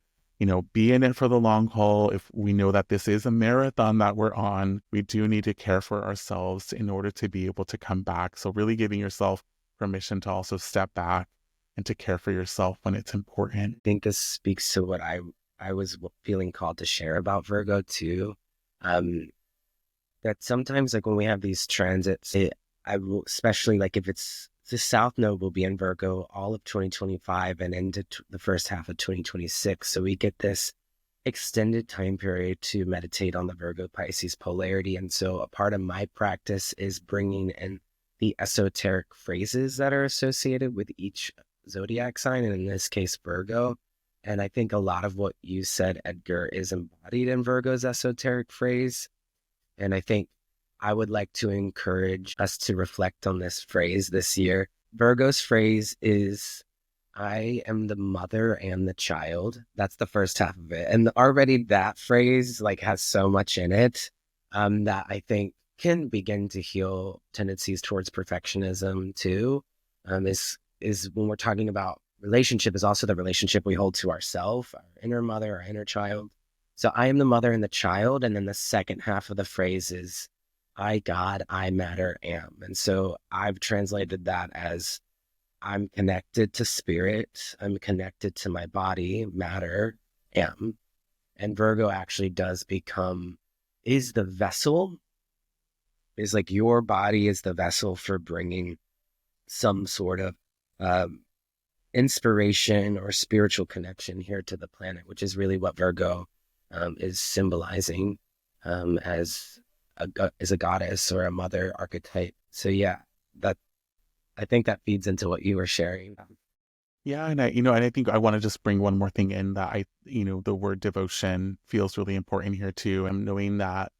be in it for the long haul, if we know that this is a marathon that we're on, we do need to care for ourselves in order to be able to come back. So really giving yourself permission to also step back and to care for yourself when it's important. I think this speaks to what I was feeling called to share about Virgo too. That sometimes like when we have these transits, especially like if it's the South Node will be in Virgo all of 2025 and into the first half of 2026. So we get this extended time period to meditate on the Virgo Pisces polarity. And so a part of my practice is bringing in the esoteric phrases that are associated with each zodiac sign, and in this case, Virgo. And I think a lot of what you said, Edgar, is embodied in Virgo's esoteric phrase. And I think I would like to encourage us to reflect on this phrase this year. Virgo's phrase is, I am the mother and the child. That's the first half of it. And already that phrase like has so much in it that I think can begin to heal tendencies towards perfectionism too. Is when we're talking about relationship is also the relationship we hold to ourselves, our inner mother, our inner child. So I am the mother and the child. And then the second half of the phrase is, I, God, I matter, am. And so I've translated that as I'm connected to spirit. I'm connected to my body, matter, am. And Virgo actually is the vessel, is like your body is the vessel for bringing some sort of inspiration or spiritual connection here to the planet, which is really what Virgo is symbolizing as a goddess or a mother archetype. So yeah, I think that feeds into what you were sharing. Yeah, and I think I want to just bring one more thing in that the word devotion feels really important here too. And knowing that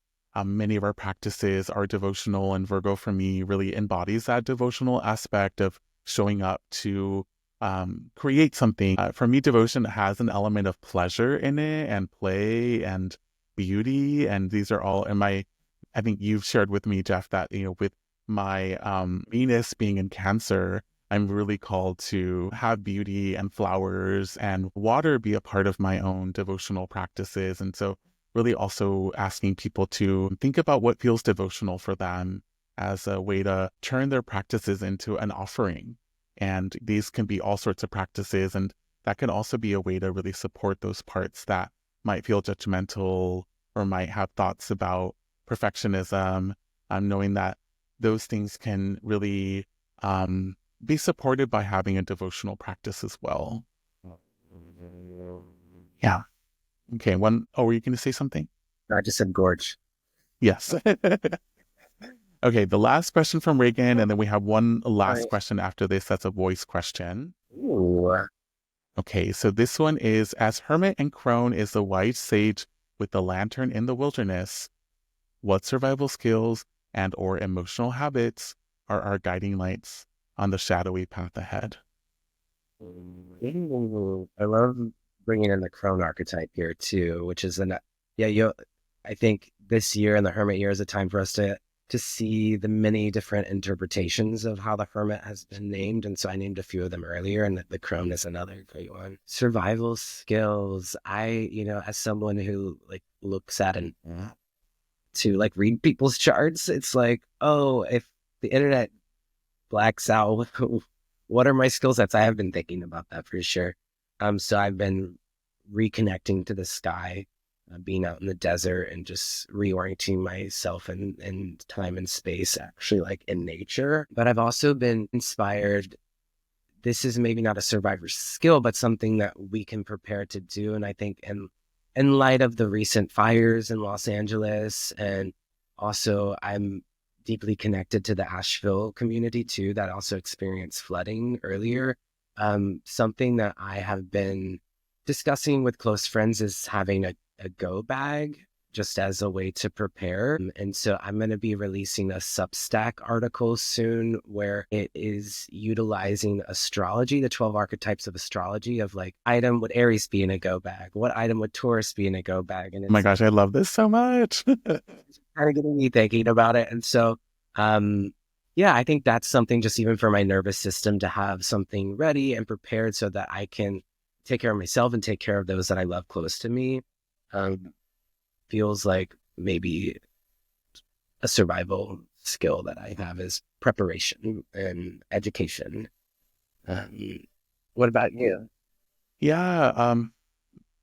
many of our practices are devotional, and Virgo for me really embodies that devotional aspect of showing up to create something. For me, devotion has an element of pleasure in it, and play and beauty, and these are all I think you've shared with me, Jeff, that with my Venus being in Cancer, I'm really called to have beauty and flowers and water be a part of my own devotional practices. And so really also asking people to think about what feels devotional for them as a way to turn their practices into an offering. And these can be all sorts of practices. And that can also be a way to really support those parts that might feel judgmental or might have thoughts about perfectionism, knowing that those things can really be supported by having a devotional practice as well. Yeah. Okay. Were you going to say something? I just said gorge. Yes. Okay. The last question from Reagan, and then we have one last question after this. That's a voice question. Ooh. Okay. So this one is, as Hermit and Crone is the wise sage with the lantern in the wilderness, what survival skills and or emotional habits are our guiding lights on the shadowy path ahead? I love bringing in the crone archetype here too, which is I think this year and the Hermit year is a time for us to see the many different interpretations of how the Hermit has been named. And so I named a few of them earlier, and the crone is another great one. Survival skills. As someone who like looks at and to like read people's charts, it's like, oh, if the internet blacks out, what are my skill sets? I have been thinking about that for sure. So I've been reconnecting to the sky, being out in the desert and just reorienting myself in time and space, actually like in nature. But I've also been inspired. This is maybe not a survivor skill, but something that we can prepare to do. And I think in light of the recent fires in Los Angeles, and also I'm deeply connected to the Asheville community too, that also experienced flooding earlier. Something that I have been discussing with close friends is having a go bag just as a way to prepare. And so I'm going to be releasing a Substack article soon where it is utilizing astrology, the 12 archetypes of astrology, of like, item would Aries be in a go bag? What item would Taurus be in a go bag? And Oh my gosh, I love this so much. kind of getting me thinking about it. And so, I think that's something just even for my nervous system to have something ready and prepared so that I can take care of myself and take care of those that I love close to me. Feels like maybe a survival skill that I have is preparation and education. What about you? Yeah,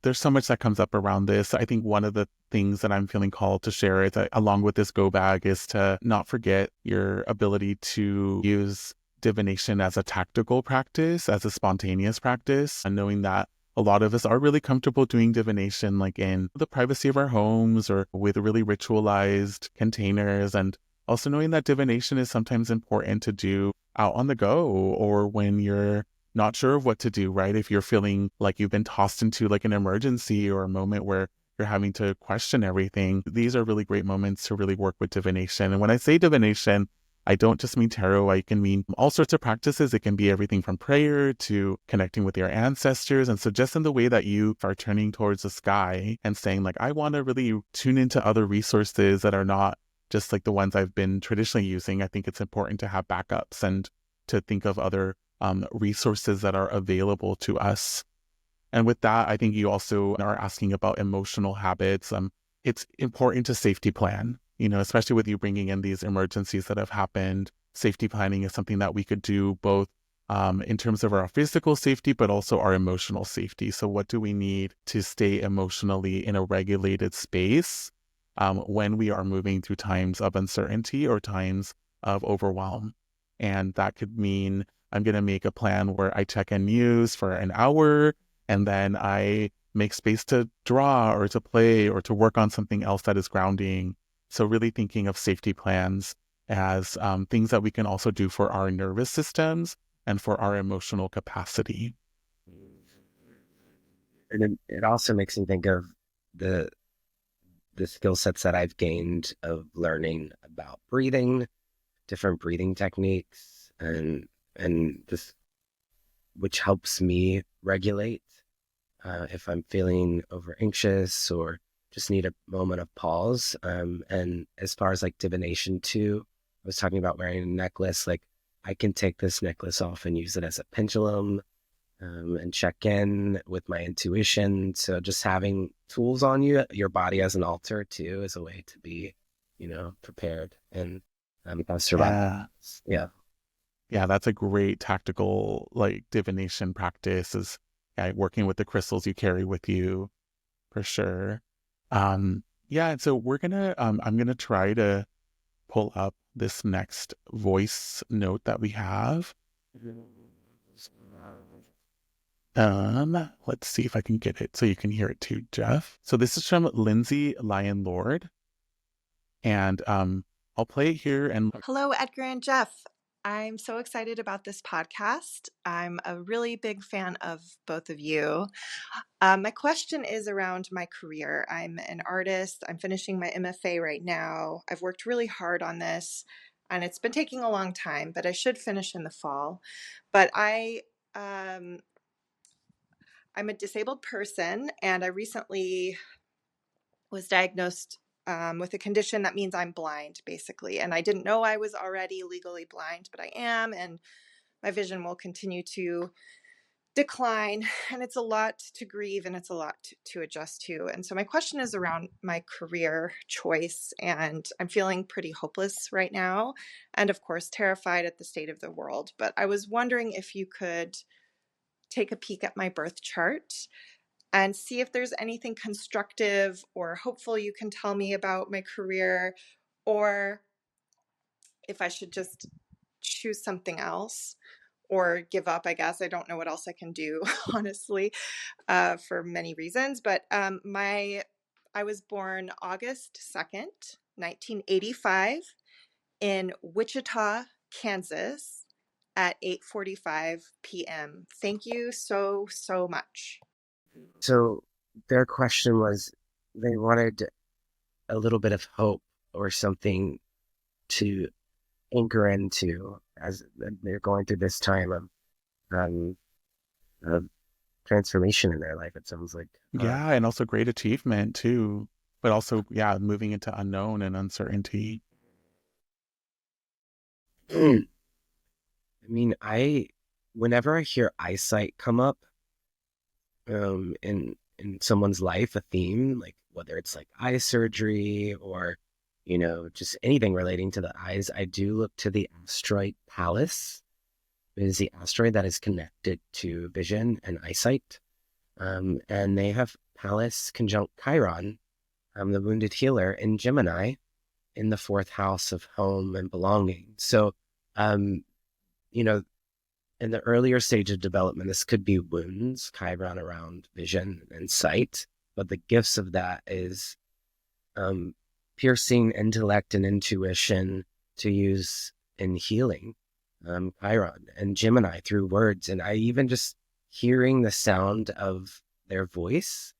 there's so much that comes up around this. I think one of the things that I'm feeling called to share is that, along with this go bag, is to not forget your ability to use divination as a tactical practice, as a spontaneous practice, and knowing that a lot of us are really comfortable doing divination like in the privacy of our homes or with really ritualized containers, and also knowing that divination is sometimes important to do out on the go or when you're not sure of what to do, right? If you're feeling like you've been tossed into like an emergency or a moment where you're having to question everything. These are really great moments to really work with divination. And when I say divination, I don't just mean tarot. I can mean all sorts of practices. It can be everything from prayer to connecting with your ancestors. And so just in the way that you are turning towards the sky and saying like, I want to really tune into other resources that are not just like the ones I've been traditionally using. I think it's important to have backups and to think of other resources that are available to us. And with that, I think you also are asking about emotional habits. It's important to safety plan, especially with you bringing in these emergencies that have happened. Safety planning is something that we could do both in terms of our physical safety, but also our emotional safety. So what do we need to stay emotionally in a regulated space when we are moving through times of uncertainty or times of overwhelm? And that could mean I'm going to make a plan where I check in news for an hour, and then I make space to draw or to play or to work on something else that is grounding. So really thinking of safety plans as things that we can also do for our nervous systems and for our emotional capacity. And it also makes me think of the skill sets that I've gained of learning about breathing, different breathing techniques, and this, which helps me regulate if I'm feeling over anxious or just need a moment of pause. And as far as like divination too, I was talking about wearing a necklace. Like I can take this necklace off and use it as a pendulum and check in with my intuition. So just having tools on you, your body as an altar too, is a way to be, prepared and survive. Yeah. Yeah. Yeah, that's a great tactical like divination practice is working with the crystals you carry with you for sure. Yeah, and so I'm gonna try to pull up this next voice note that we have. Let's see if I can get it so you can hear it too, Jeff. So this is from Lindsay Lion Lord, and I'll play it here. And hello, Edgar and Jeff. I'm so excited about this podcast. I'm a really big fan of both of you. My question is around my career. I'm an artist. I'm finishing my MFA right now. I've worked really hard on this, and it's been taking a long time, but I should finish in the fall. But I'm a disabled person, and I recently was diagnosed with a condition that means I'm blind, basically. And I didn't know I was already legally blind, but I am, and my vision will continue to decline. And it's a lot to grieve, and it's a lot to adjust to. And so my question is around my career choice, and I'm feeling pretty hopeless right now, and of course, terrified at the state of the world. But I was wondering if you could take a peek at my birth chart and see if there's anything constructive or hopeful you can tell me about my career, or if I should just choose something else or give up. I guess I don't know what else I can do, honestly, for many reasons. But I was born August 2nd, 1985 in Wichita, Kansas at 8:45 p.m. Thank you so, so much. So their question was, they wanted a little bit of hope or something to anchor into as they're going through this time of transformation in their life. It sounds like. yeah, and also great achievement too, but also moving into unknown and uncertainty. I mean, whenever I hear eyesight come up, in someone's life, a theme, like whether it's like eye surgery or, just anything relating to the eyes, I do look to the asteroid Pallas. It is the asteroid that is connected to vision and eyesight. And they have Pallas conjunct Chiron, the wounded healer, in Gemini, in the fourth house of home and belonging. So, in the earlier stage of development, this could be wounds, Chiron around vision and sight, but the gifts of that is piercing intellect and intuition to use in healing, Chiron, and Gemini through words. And I even just hearing the sound of their voice,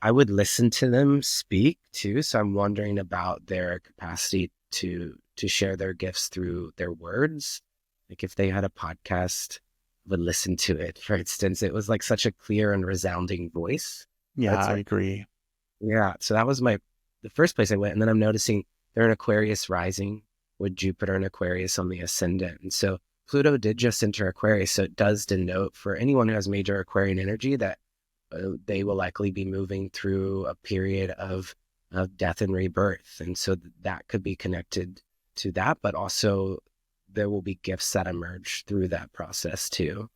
I would listen to them speak too. So I'm wondering about their capacity to share their gifts through their words. Like if they had a podcast, I would listen to it. For instance, it was like such a clear and resounding voice. Yeah, That's I what, agree. yeah. So that was the first place I went. And then I'm noticing they're in Aquarius rising with Jupiter and Aquarius on the ascendant. And so Pluto did just enter Aquarius. So it does denote for anyone who has major Aquarian energy that they will likely be moving through a period of death and rebirth. And so that could be connected to that, but also there will be gifts that emerge through that process too.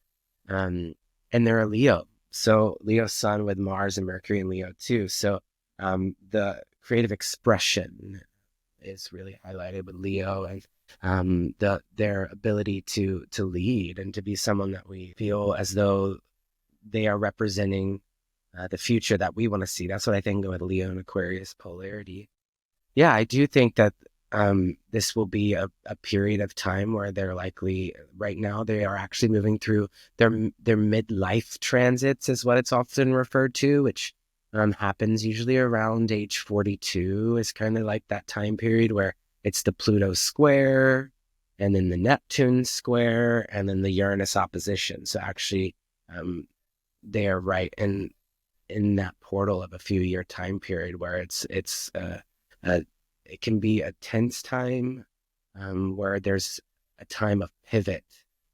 And they're a Leo. So Leo sun with Mars and Mercury in Leo too. So the creative expression is really highlighted with Leo, and their ability to lead and to be someone that we feel as though they are representing the future that we want to see. That's what I think with Leo and Aquarius polarity. Yeah, I do think that this will be a period of time where they're likely, right now, they are actually moving through their midlife transits, is what it's often referred to, which happens usually around age 42, is kind of like that time period where it's the Pluto square, and then the Neptune square, and then the Uranus opposition. So actually, they are right in that portal of a few year time period where it can be a tense time, where there's a time of pivot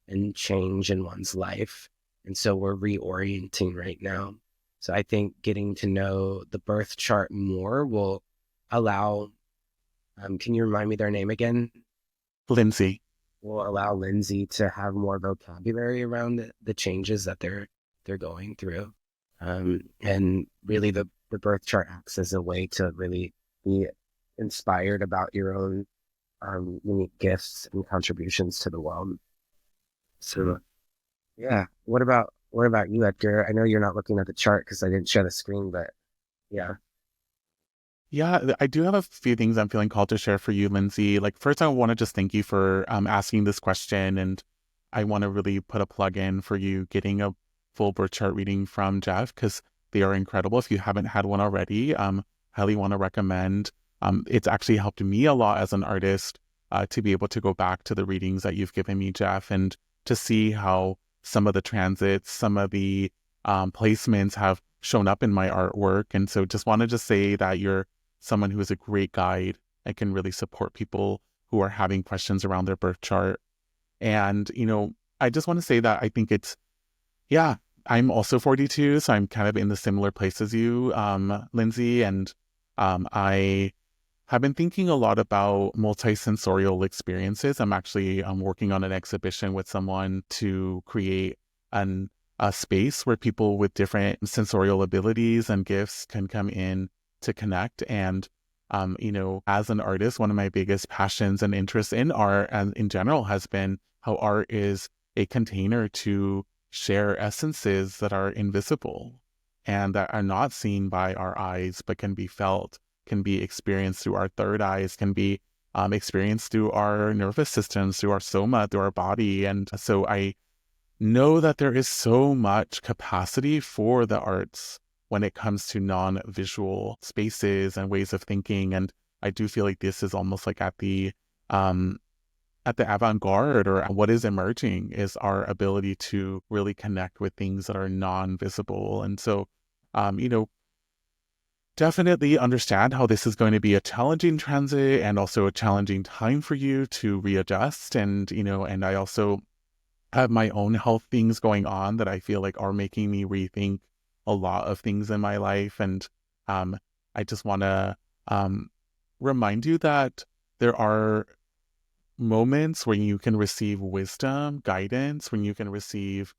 and change in one's life. And so we're reorienting right now. So I think getting to know the birth chart more will allow, can you remind me their name again? Lindsay. Will allow Lindsay to have more vocabulary around the changes that they're going through. And really the birth chart acts as a way to really be inspired about your own unique gifts and contributions to the world. So yeah. What about you, Edgar? I know you're not looking at the chart because I didn't share the screen, but yeah. Yeah, I do have a few things I'm feeling called to share for you, Lindsay. Like, first, I want to just thank you for asking this question. And I want to really put a plug in for you getting a full birth chart reading from Jeff, because they are incredible. If you haven't had one already, highly want to recommend. It's actually helped me a lot as an artist to be able to go back to the readings that you've given me, Jeff, and to see how some of the transits, some of the placements have shown up in my artwork. And so just wanted to say that you're someone who is a great guide and can really support people who are having questions around their birth chart. And, I just want to say that I think I'm also 42, so I'm kind of in the similar place as you, Lindsay. And I have been thinking a lot about multisensorial experiences. I'm actually working on an exhibition with someone to create a space where people with different sensorial abilities and gifts can come in to connect. And, as an artist, one of my biggest passions and interests in art and in general has been how art is a container to share essences that are invisible and that are not seen by our eyes, but can be felt, can be experienced through our third eyes, can be experienced through our nervous systems, through our soma, through our body. And so I know that there is so much capacity for the arts when it comes to non-visual spaces and ways of thinking. And I do feel like this is almost like at the avant-garde, or what is emerging is our ability to really connect with things that are non-visible. And so, definitely understand how this is going to be a challenging transit and also a challenging time for you to readjust. And, and I also have my own health things going on that I feel like are making me rethink a lot of things in my life. And I just want to remind you that there are moments when you can receive wisdom, guidance, when you can receive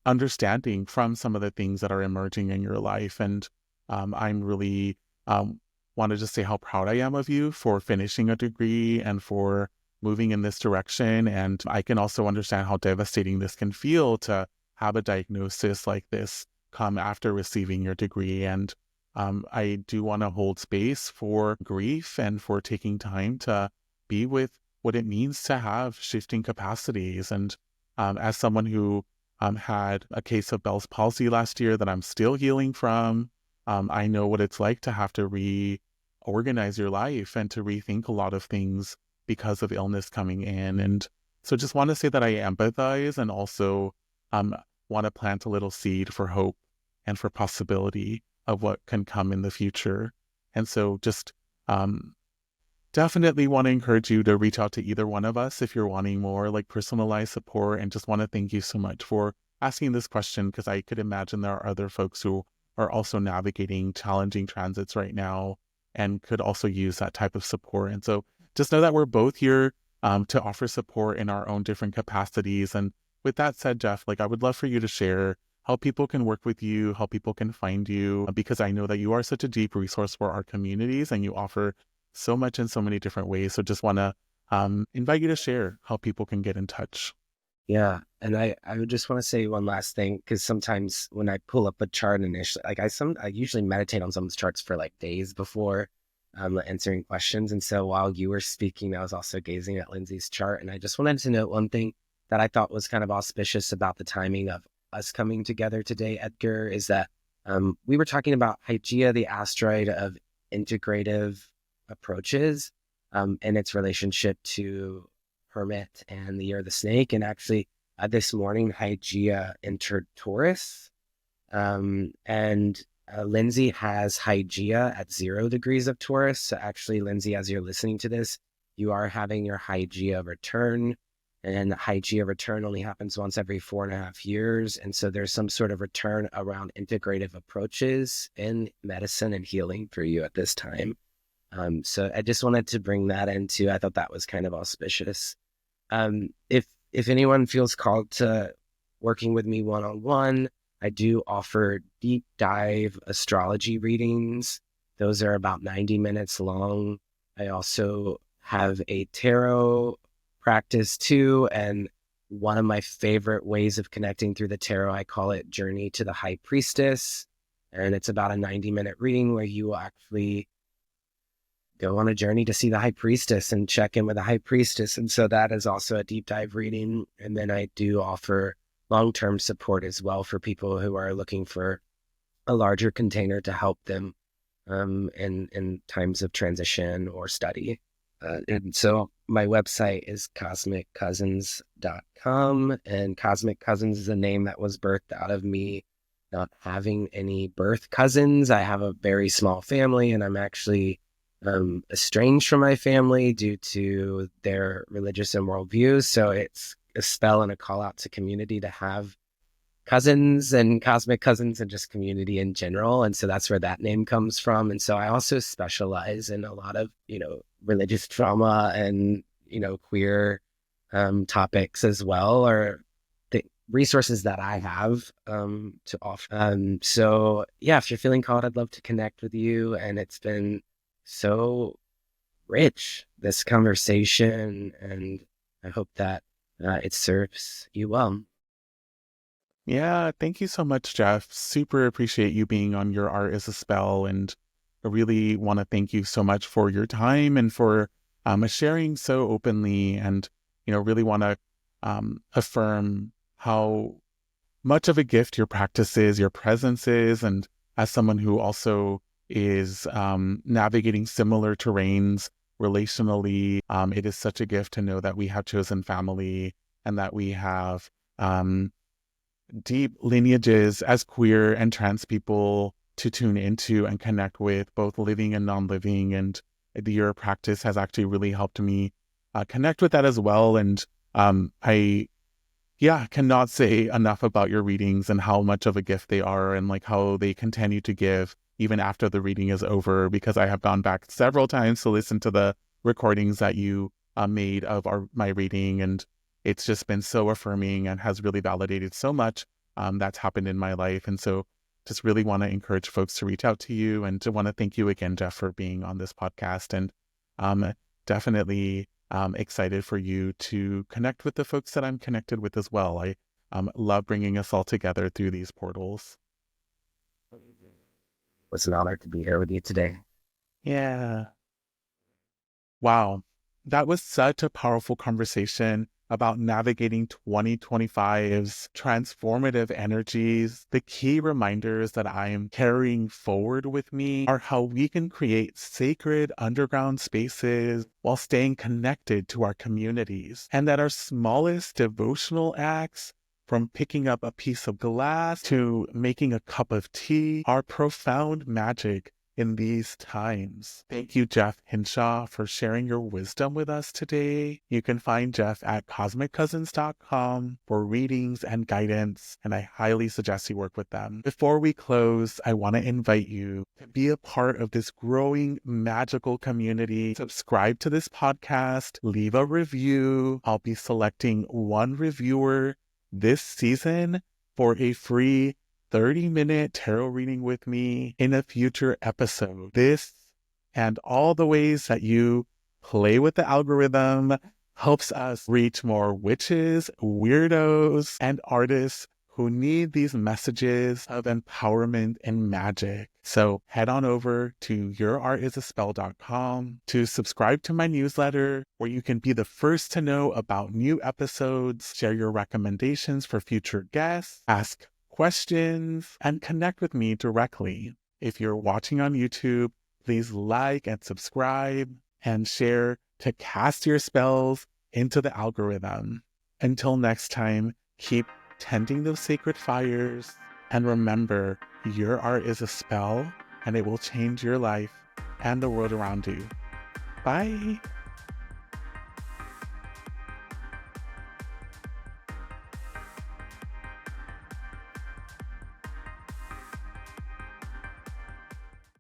understanding from some of the things that are emerging in your life. And I'm really want to just say how proud I am of you for finishing a degree and for moving in this direction. And I can also understand how devastating this can feel to have a diagnosis like this come after receiving your degree. And I do want to hold space for grief and for taking time to be with what it means to have shifting capacities. And as someone who had a case of Bell's palsy last year that I'm still healing from. I know what it's like to have to reorganize your life and to rethink a lot of things because of illness coming in. And so just want to say that I empathize and also want to plant a little seed for hope and for possibility of what can come in the future. And so just definitely want to encourage you to reach out to either one of us if you're wanting more like personalized support, and just want to thank you so much for asking this question, because I could imagine there are other folks who are also navigating challenging transits right now and could also use that type of support. And so just know that we're both here to offer support in our own different capacities. And with that said, Jeff, like I would love for you to share how people can work with you, how people can find you, because I know that you are such a deep resource for our communities and you offer so much in so many different ways. So just want to invite you to share how people can get in touch. Yeah. And I would just want to say one last thing, because sometimes when I pull up a chart initially, like I usually meditate on someone's charts for like days before answering questions. And so while you were speaking, I was also gazing at Lindsay's chart. And I just wanted to note one thing that I thought was kind of auspicious about the timing of us coming together today, Edgar, is that we were talking about Hygeia, the asteroid of integrative approaches, and its relationship to Hermit and the year of the snake. And actually this morning, Hygeia entered Taurus, and Lindsay has Hygeia at 0 degrees of Taurus. So actually, Lindsay, as you're listening to this, you are having your Hygeia return. And Hygeia return only happens once every 4.5 years. And so there's some sort of return around integrative approaches in medicine and healing for you at this time. So I just wanted to bring that into, I thought that was kind of auspicious. If anyone feels called to working with me one-on-one, I do offer deep dive astrology readings. Those are about 90 minutes long. I also have a tarot practice too. And one of my favorite ways of connecting through the tarot, I call it Journey to the High Priestess. And it's about a 90-minute reading where you will actually go on a journey to see the High Priestess and check in with the High Priestess. And so that is also a deep dive reading. And then I do offer long-term support as well for people who are looking for a larger container to help them in times of transition or study. And so my website is cosmiccousins.com, and Cosmic Cousins is a name that was birthed out of me not having any birth cousins. I have a very small family, and I'm actually estranged from my family due to their religious and worldviews. So it's a spell and a call out to community to have cousins and cosmic cousins and just community in general. And so that's where that name comes from. And so I also specialize in a lot of, religious trauma and, queer topics as well, or the resources that I have to offer. So yeah, if you're feeling called, I'd love to connect with you. And it's been so rich, this conversation, and I hope that it serves you well. Yeah, thank you so much, Jeff. Super appreciate you being on Your Art is a Spell. And I really want to thank you so much for your time and for sharing so openly, and, really want to affirm how much of a gift your practice is, your presence is. And as someone who also is navigating similar terrains relationally, it is such a gift to know that we have chosen family and that we have deep lineages as queer and trans people to tune into and connect with, both living and non-living. And your practice has actually really helped me connect with that as well. And I cannot say enough about your readings and how much of a gift they are, and like how they continue to give even after the reading is over, because I have gone back several times to listen to the recordings that you made of my reading, and it's just been so affirming and has really validated so much that's happened in my life. And so just really want to encourage folks to reach out to you, and to want to thank you again, Jeff, for being on this podcast. And definitely excited for you to connect with the folks that I'm connected with as well. I love bringing us all together through these portals. It's an honor to be here with you today. Yeah. Wow. That was such a powerful conversation. about navigating 2025's transformative energies, the key reminders that I am carrying forward with me are how we can create sacred underground spaces while staying connected to our communities, and that our smallest devotional acts, from picking up a piece of glass to making a cup of tea, are profound magic in these times. Thank you, Jeff Hinshaw, for sharing your wisdom with us today. You can find Jeff at cosmiccousins.com for readings and guidance, and I highly suggest you work with them. Before we close, I want to invite you to be a part of this growing magical community. Subscribe to this podcast, leave a review. I'll be selecting one reviewer this season for a free 30-minute tarot reading with me in a future episode. This and all the ways that you play with the algorithm helps us reach more witches, weirdos, and artists who need these messages of empowerment and magic. So head on over to yourartisaspell.com to subscribe to my newsletter, where you can be the first to know about new episodes, share your recommendations for future guests, ask questions, and connect with me directly. If you're watching on YouTube, please like and subscribe and share to cast your spells into the algorithm. Until next time, keep tending those sacred fires, and remember, your art is a spell, and it will change your life and the world around you. Bye.